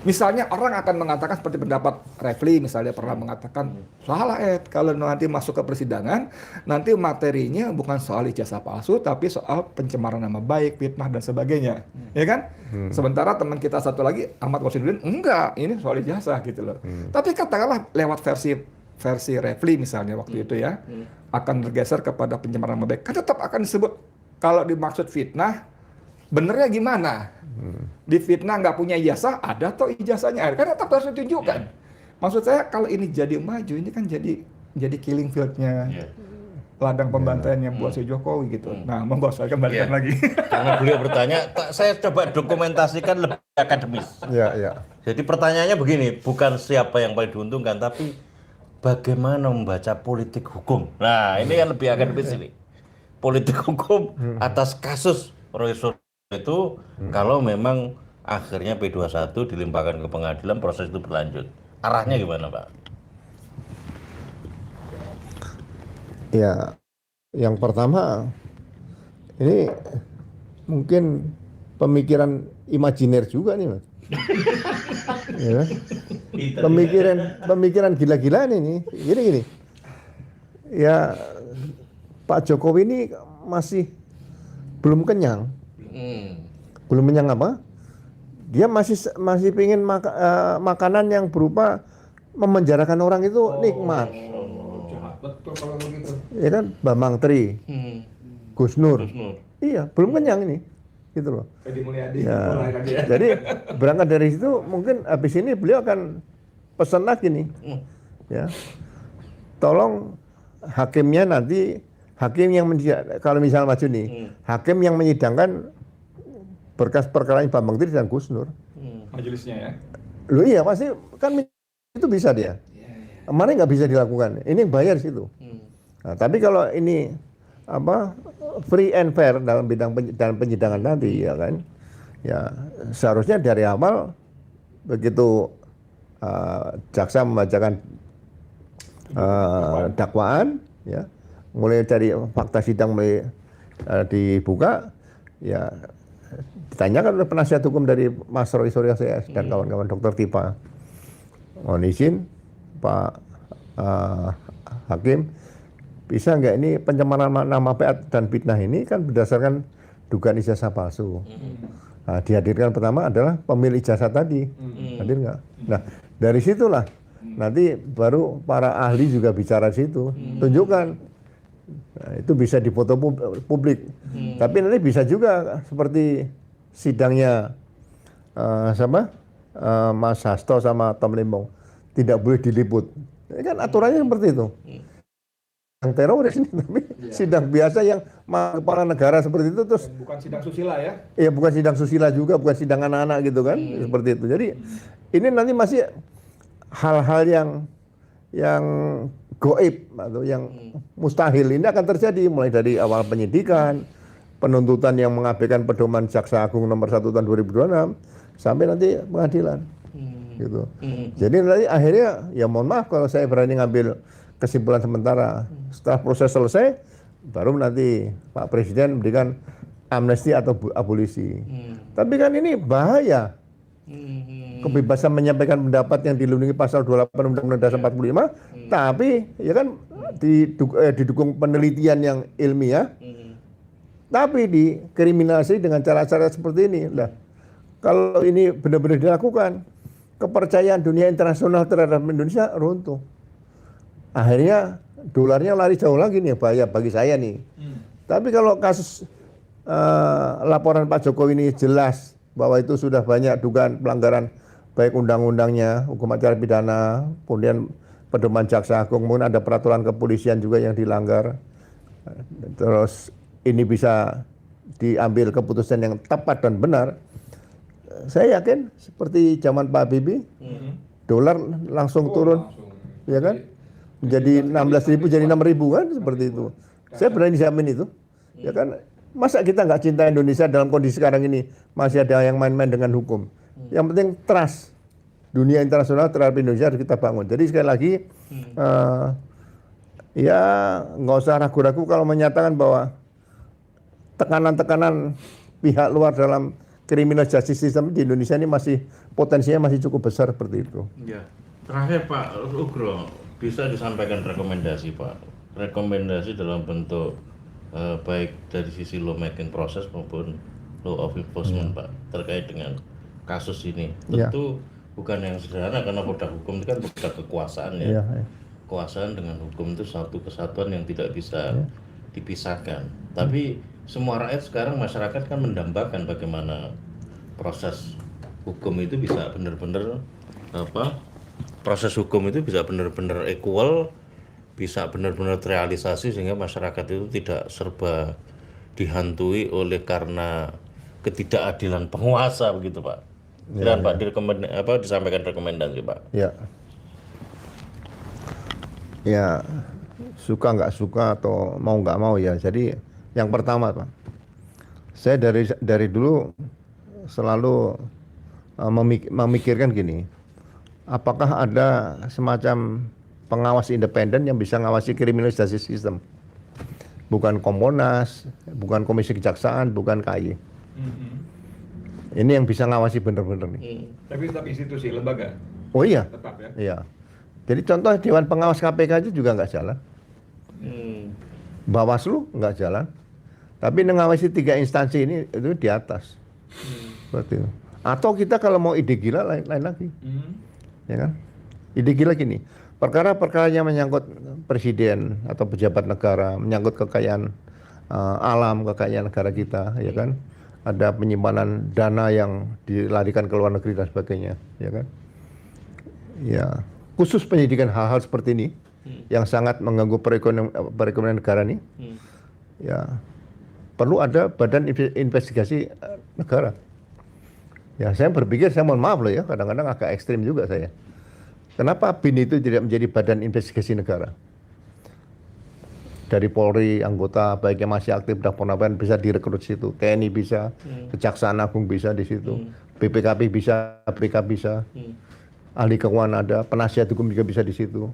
Misalnya orang akan mengatakan seperti pendapat Refli misalnya pernah mengatakan, salah kalau nanti masuk ke persidangan, nanti materinya bukan soal ijazah palsu, tapi soal pencemaran nama baik, fitnah dan sebagainya, ya kan? Sementara teman kita satu lagi, Ahmad Kosidudin, enggak, ini soal ijazah gitu loh. Tapi katakanlah lewat versi Refli misalnya waktu itu ya, akan bergeser kepada pencemaran nama baik, kan tetap akan disebut kalau dimaksud fitnah. Benernya gimana? Di fitnah nggak punya ijazah, ada toh ijazahnya. Kan tetap harus ditunjukkan. Maksud saya kalau ini jadi maju, ini kan jadi killing field-nya ladang pembantaiannya buat si Jokowi gitu. Nah, monggo saya kembalikan lagi. Karena beliau bertanya, saya coba dokumentasikan lebih akademis. Jadi pertanyaannya begini, bukan siapa yang paling diuntungkan, tapi bagaimana membaca politik hukum. Nah, ini kan lebih akademis ini. Politik hukum atas kasus Roy Suryo itu kalau memang akhirnya P21 dilimpahkan ke pengadilan, proses itu berlanjut. Arahnya gimana, Pak? Ya, yang pertama ini mungkin pemikiran imajiner juga nih, Mas. Ya. Pemikiran gila-gilaan ini. Gini. Ya, Pak Jokowi ini masih belum kenyang. Belum kenyang apa? Dia masih pengen makanan yang berupa memenjarakan orang itu nikmat. Betul kalau begitu. Ya kan, Bambang Tri, Gus Nur. Iya, belum kenyang ini, gitu loh. Ya. Jadi berangkat dari situ, mungkin habis ini beliau akan pesan lagi nih, ya, tolong hakimnya nanti, hakim yang kalau misalnya maju nih, hakim yang menyidangkan berkas perkara Bambang Tri dan Gus Nur. Majelisnya ya. Loh iya, pasti kan itu bisa dia. Kemarin nggak bisa dilakukan, ini bayar situ. Nah, tapi kalau ini free and fair dalam dalam penyidangan nanti, ya kan, ya seharusnya dari awal begitu jaksa membacakan dakwaan, ya, mulai dari fakta sidang mulai dibuka, ya ditanyakan oleh penasihat hukum dari Mas Roy Suryo dan kawan-kawan Dokter Tipa, mohon izin Pak Hakim, bisa nggak ini pencemaran nama baik dan fitnah ini kan berdasarkan dugaan ijazah palsu. Nah, dihadirkan pertama adalah pemilik ijazah tadi, hadir nggak? Nah, dari situlah nanti baru para ahli juga bicara di situ, tunjukkan Nah, itu bisa difoto publik. Tapi nanti bisa juga seperti sidangnya Mas Hasto sama Tom Limbong, tidak boleh diliput. Ini kan aturannya seperti itu. Yang teroris ini, tapi sidang biasa yang kepala negara seperti itu terus. Bukan sidang susila ya? Iya, bukan sidang susila juga, bukan sidang anak-anak gitu kan, seperti itu. Jadi ini nanti masih hal-hal yang goib atau yang mustahil ini akan terjadi mulai dari awal penyidikan, penuntutan yang mengabaikan pedoman Jaksa Agung nomor 1 tahun 2026 sampai nanti pengadilan. Gitu. Jadi nanti akhirnya ya mohon maaf kalau saya berani ngambil kesimpulan sementara. Setelah proses selesai baru nanti Pak Presiden memberikan amnesti atau abolisi. Tapi kan ini bahaya. Kebebasan menyampaikan pendapat yang dilindungi pasal 28 Undang-Undang Dasar 45, tapi ya kan didukung penelitian yang ilmiah, tapi dikriminalisasi dengan cara-cara seperti ini. Nah, kalau ini benar-benar dilakukan, kepercayaan dunia internasional terhadap Indonesia runtuh. Akhirnya dolarnya lari jauh lagi nih, bahaya bagi saya nih. Tapi kalau kasus laporan Pak Jokowi ini jelas bahwa itu sudah banyak dugaan pelanggaran baik undang-undangnya, hukum acara pidana, kemudian pedoman Jaksa Agung, kemudian ada peraturan kepolisian juga yang dilanggar. Terus ini bisa diambil keputusan yang tepat dan benar. Saya yakin seperti zaman Pak Habibie, dolar langsung turun, ya kan? Menjadi 16.000 jadi 6.000 kan, seperti itu. Saya berani jamin itu, ya kan? Masa kita nggak cinta Indonesia dalam kondisi sekarang ini masih ada yang main-main dengan hukum? Yang penting trust dunia internasional terhadap Indonesia harus kita bangun. Jadi sekali lagi ya nggak usah ragu-ragu kalau menyatakan bahwa tekanan-tekanan pihak luar dalam criminal justice system di Indonesia ini masih potensinya masih cukup besar seperti itu. Ya. Terakhir Pak Ugro, bisa disampaikan rekomendasi Pak, rekomendasi dalam bentuk baik dari sisi lawmaking proses maupun law of enforcement Pak terkait dengan kasus ini. Tentu bukan yang sederhana karena produk hukum itu kan produk kekuasaan ya. Kekuasaan dengan hukum itu satu kesatuan yang tidak bisa dipisahkan. Tapi semua rakyat sekarang masyarakat kan mendambakan bagaimana proses hukum itu bisa benar-benar proses hukum itu bisa benar-benar equal, bisa benar-benar terrealisasi sehingga masyarakat itu tidak serba dihantui oleh karena ketidakadilan penguasa begitu Pak. Dan Pak disampaikan rekomendasi Pak. Ya suka nggak suka atau mau nggak mau ya. Jadi yang pertama Pak, saya dari dulu selalu memikirkan gini, apakah ada semacam pengawas independen yang bisa ngawasi criminal justice system? Bukan Kompolnas, bukan Komisi Kejaksaan, bukan KAY. Ini yang bisa ngawasi bener-bener nih. Tapi tetap institusi, lembaga? Oh iya. Tetap ya? Iya. Jadi contoh Dewan Pengawas KPK itu juga nggak jalan. Bawaslu nggak jalan. Tapi mengawasi 3 instansi ini itu di atas. Seperti itu. Atau kita kalau mau ide gila lain lagi. Ya kan? Ide gila gini. Perkara-perkara yang menyangkut presiden atau pejabat negara, menyangkut kekayaan alam, kekayaan negara kita, ya kan? Ada penyimpanan dana yang dilarikan ke luar negeri dan sebagainya, ya kan? Ya, khusus penyidikan hal-hal seperti ini yang sangat mengganggu perekonomian negara ini, ya perlu ada badan investigasi negara. Ya, saya berpikir, saya mohon maaf loh ya, kadang-kadang agak ekstrim juga saya. Kenapa BIN itu tidak menjadi badan investigasi negara? Dari Polri, anggota baik yang masih aktif dan purnapan bisa direkrut situ, TNI bisa, Kejaksaan Agung bisa di situ, BPKP bisa, BK bisa, ahli keuangan ada, penasihat hukum juga bisa di situ.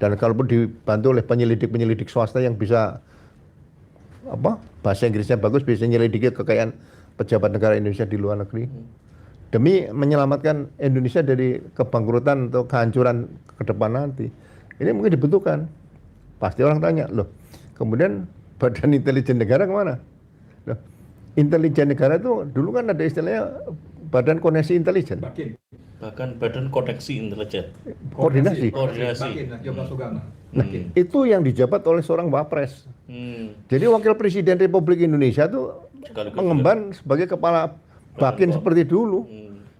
Dan kalaupun dibantu oleh penyelidik swasta yang bisa bahasa Inggrisnya bagus, bisa menyelidiki kekayaan pejabat negara Indonesia di luar negeri. Demi menyelamatkan Indonesia dari kebangkrutan atau kehancuran ke depan nanti. Ini mungkin dibutuhkan. Pasti orang tanya, loh, kemudian Badan Intelijen Negara kemana? Loh, intelijen negara itu dulu kan ada istilahnya Badan Koordinasi Intelijen. Bahkan Badan Kodeksi Intelijen. Koordinasi. Bakin, Jombang Sugama. Nah, itu yang dijabat oleh seorang wapres. Jadi wakil presiden Republik Indonesia tuh mengemban sebagai kepala bakin seperti dulu.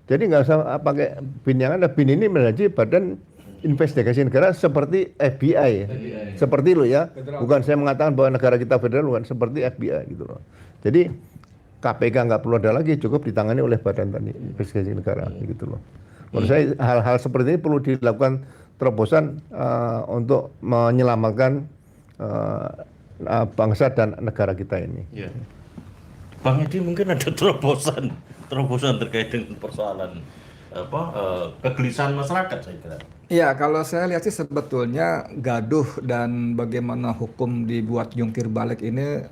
Jadi nggak usah pakai BIN yang ada. BIN ini menjadi Badan Investigasi Negara seperti FBI ya. Seperti lo ya. Bukan saya mengatakan bahwa negara kita federal, bukan, seperti FBI gitu loh. Jadi KPK nggak perlu ada lagi, cukup ditangani oleh Badan Investigasi Negara gitu loh. Menurut saya hal-hal seperti ini perlu dilakukan terobosan untuk menyelamatkan bangsa dan negara kita ini. Ya. Bang Edi, mungkin ada terobosan terkait dengan persoalan kegelisahan masyarakat, saya kira. Ya, kalau saya lihat sih sebetulnya gaduh dan bagaimana hukum dibuat jungkir balik ini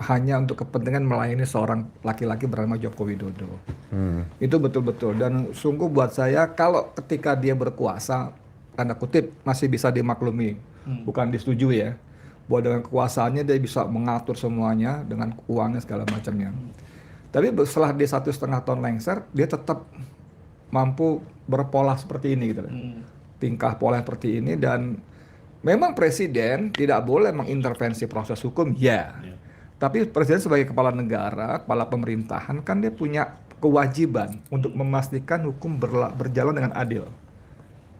hanya untuk kepentingan melayani seorang laki-laki bernama Joko Widodo. Itu betul-betul. Dan sungguh buat saya, kalau ketika dia berkuasa, tanda kutip, masih bisa dimaklumi, bukan disetujui ya, bahwa dengan kekuasaannya dia bisa mengatur semuanya dengan uangnya segala macamnya. Tapi setelah dia 1,5 tahun lengser, dia tetap mampu berpola seperti ini gitu. Tingkah pola seperti ini, dan memang presiden tidak boleh mengintervensi proses hukum, ya. Tapi presiden sebagai kepala negara, kepala pemerintahan, kan dia punya kewajiban untuk memastikan hukum berjalan dengan adil.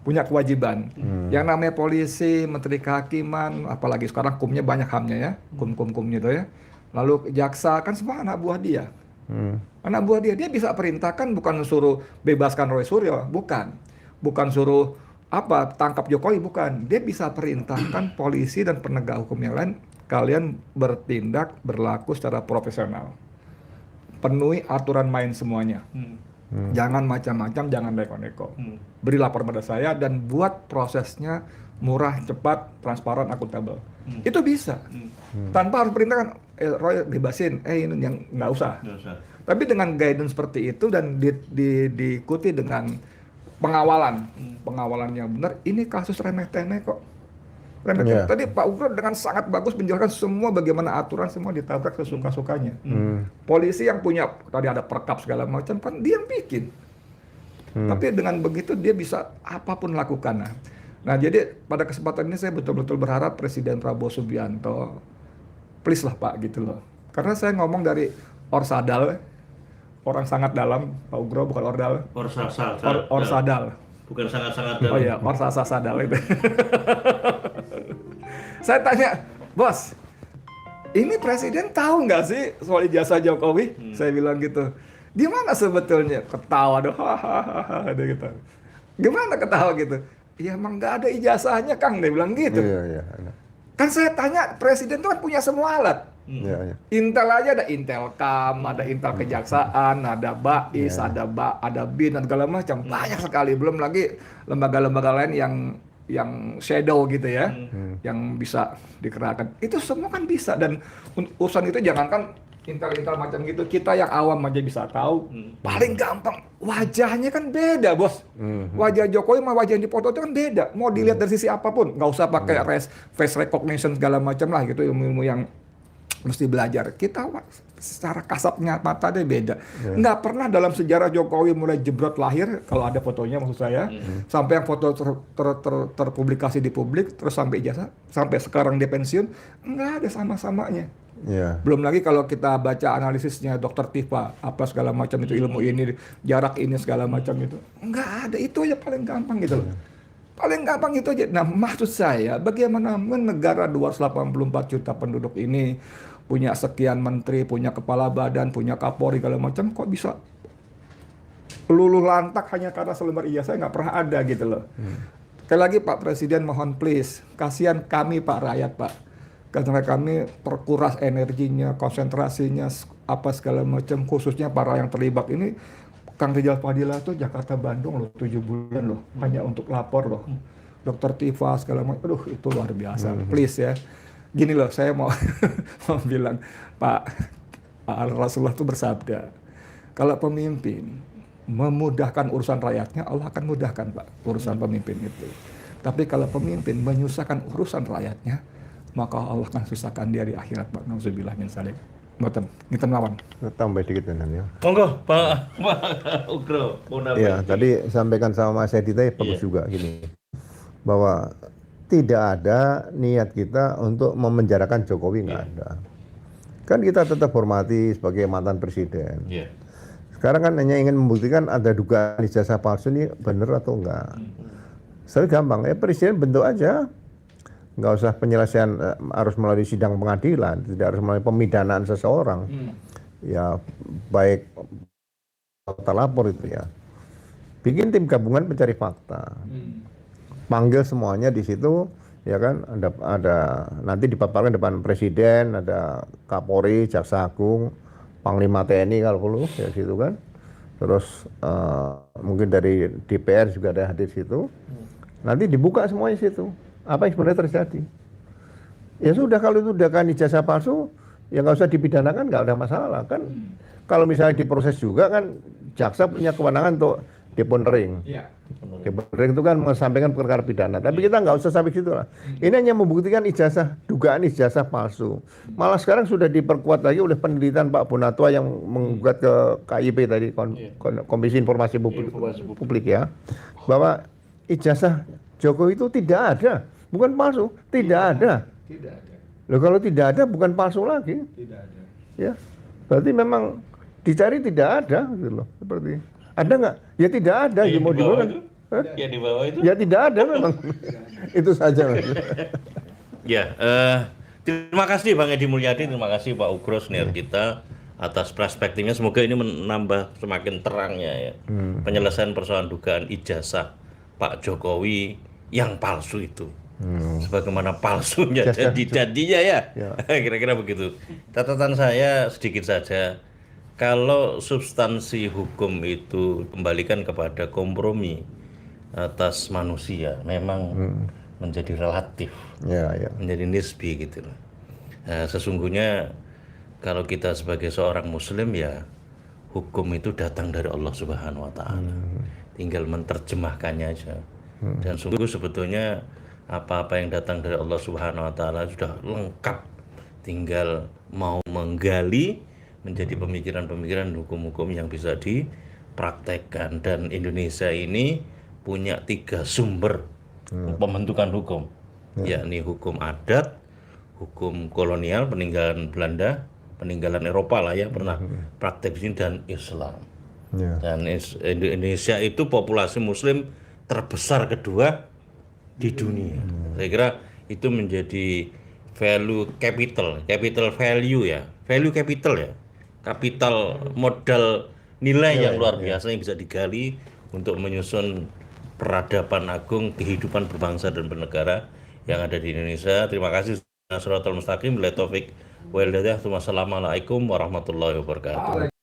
Punya kewajiban. Yang namanya polisi, menteri kehakiman, apalagi sekarang hukumnya banyak hamnya ya, hukum-hukumnya itu ya. Lalu jaksa, kan semua anak buah dia. Anak buah dia bisa perintahkan, bukan suruh bebaskan Roy Suryo, bukan suruh tangkap Jokowi, bukan. Dia bisa perintahkan polisi dan penegak hukum yang lain, kalian bertindak, berlaku secara profesional, penuhi aturan main semuanya. Jangan macam-macam, jangan neko-neko. Beri lapor pada saya dan buat prosesnya murah, cepat, transparan, akuntabel. Itu bisa. Tanpa harus perintahkan, Roy bebasin, ini yang nggak usah. Tapi dengan guidance seperti itu dan diikuti dengan pengawalan yang benar, ini kasus remeh-temeh kok. Tadi Pak Ugro dengan sangat bagus menjelaskan semua bagaimana aturan semua ditabrak sesuka-sukanya. Polisi yang punya, tadi ada perkap segala macam, kan dia yang bikin. Tapi dengan begitu dia bisa apapun lakukan. Nah, jadi pada kesempatan ini saya betul-betul berharap Presiden Prabowo Subianto, please lah Pak gitu loh. Karena saya ngomong dari Orsadal, orang sangat dalam, Pak Ugro, bukan Ordal. Orsadal. Bukan sangat-sangat dalam. Oh iya, Sadal itu. Saya tanya, bos, ini presiden tahu nggak sih soal ijazah Jokowi? Saya bilang gitu. Gimana sebetulnya? Ketawa dong, hahaha, gitu. Gimana ketawa gitu? Ya emang nggak ada ijazahnya, Kang, dia bilang gitu. Iya. Kan saya tanya, presiden itu kan punya semua alat. Intel aja ada Intelkam, ada Intel Kejaksaan, ada BAIS, ada BIN, dan segala macam. Banyak sekali, belum lagi lembaga-lembaga lain yang shadow gitu ya, yang bisa dikerahkan. Itu semua kan bisa, dan urusan itu jangankan Intel macam gitu, kita yang awam aja bisa tahu. Paling gampang, wajahnya kan beda, bos. Wajah Jokowi sama wajah yang dipoto itu kan beda. Mau dilihat dari sisi apapun, nggak usah pakai face recognition segala macam lah gitu, ilmu-ilmu yang mesti belajar. Kita secara kasatnya mata deh beda. Nggak pernah dalam sejarah Jokowi mulai jebrot lahir, kalau ada fotonya maksud saya, sampai yang foto terpublikasi di publik, terus sampai ijazah, sampai sekarang dia pensiun, nggak ada sama-samanya. Belum lagi kalau kita baca analisisnya Dr. Tifa, apa segala macam itu, ilmu ini, jarak ini segala macam itu, nggak ada. Itu aja paling gampang gitu loh. Paling gampang itu aja. Nah, maksud saya, bagaimana negara 284 juta penduduk ini punya sekian menteri, punya kepala badan, punya kapolri segala macam, kok bisa luluh lantak hanya karena selembar ijazah? Nggak pernah ada gitu loh. Sekali lagi Pak Presiden, mohon please, kasihan kami Pak rakyat Pak, karena kami terkuras energinya, konsentrasinya, apa segala macam, khususnya para yang terlibat ini. Kang Rijal Fadila tuh Jakarta Bandung loh, 7 bulan loh, hanya untuk lapor loh. Dr. Tifa segala macam, aduh itu luar biasa. Please ya, gini loh, saya mau bilang, Pak Rasulullah tuh bersabda, kalau pemimpin memudahkan urusan rakyatnya, Allah akan mudahkan Pak urusan pemimpin itu. Tapi kalau pemimpin menyusahkan urusan rakyatnya, maka Allah akan susahkan dia di akhirat Pak. Nauzubillah min dzalik. Mboten, ngiten mawon. Tambah dikit ya. Monggo, Pak Ugro. Iya, tadi sampaikan sama Mas Edi tadi bagus juga gini. bahwa tidak ada niat kita untuk memenjarakan Jokowi, nggak ada. Kan kita tetap hormati sebagai mantan presiden. Sekarang kan hanya ingin membuktikan ada dugaan ijazah palsu ini benar atau enggak. Saya gampang, ya presiden bentuk aja. Nggak usah penyelesaian harus melalui sidang pengadilan, tidak harus melalui pemidanaan seseorang. Ya baik terlapor itu ya. Bikin tim gabungan pencari fakta. Panggil semuanya di situ, ya kan, ada nanti dipaparkan depan presiden, ada Kapolri, Jaksa Agung, Panglima TNI kalau perlu, ya situ kan. Terus mungkin dari DPR juga ada hadir situ. Nanti dibuka semuanya situ. Apa yang sebenarnya terjadi? Ya sudah, kalau itu udah kan ijazah palsu, ya nggak usah dipidanakan, nggak ada masalah kan. Kalau misalnya diproses juga kan, jaksa punya kewenangan untuk deponering. Deponering itu kan mengesampingkan perkara pidana. Tapi kita nggak usah sampai situ lah. Ini hanya membuktikan dugaan ijazah palsu. Malah sekarang sudah diperkuat lagi oleh penelitian Pak Bonatua yang menggugat ke KIP tadi, Komisi Informasi Publik ya, bahwa ijazah Jokowi itu tidak ada, bukan palsu, tidak ada. Loh, kalau tidak ada bukan palsu lagi. Tidak ada. Ya, berarti memang dicari tidak ada, gitu loh. Seperti ada nggak? Ya tidak ada. Ya, mau dibawa itu? Ya di bawah itu? Ya tidak ada memang. Itu saja. Ya, terima kasih Bang Edi Mulyadi, terima kasih Pak Ugro senior kita atas perspektifnya. Semoga ini menambah semakin terangnya ya penyelesaian persoalan dugaan ijazah Pak Jokowi yang palsu itu. Sebagaimana palsunya janji-janjinya ya. Kira-kira begitu. Catatan saya sedikit saja, kalau substansi hukum itu kembalikan kepada kompromi atas manusia, memang menjadi relatif, menjadi nisbi gitu. Sesungguhnya kalau kita sebagai seorang muslim ya, hukum itu datang dari Allah Subhanahu wa Ta'ala. Tinggal menerjemahkannya aja. Dan sungguh sebetulnya apa-apa yang datang dari Allah Subhanahu wa Ta'ala sudah lengkap, tinggal mau menggali menjadi pemikiran-pemikiran hukum-hukum yang bisa dipraktekkan. Dan Indonesia ini punya 3 sumber pembentukan hukum, yakni hukum adat, hukum kolonial peninggalan Belanda, peninggalan Eropa lah yang pernah praktek di sini, dan Islam. Dan Indonesia itu populasi muslim terbesar kedua di dunia. Saya kira itu menjadi value capital value ya, value capital ya, kapital modal nilai yang luar biasa yang bisa digali untuk menyusun peradaban agung kehidupan berbangsa dan bernegara yang ada di Indonesia. Terima kasih. Shiratal mustaqim, billahi taufik wal hidayah. Wassalamualaikum warahmatullahi wabarakatuh.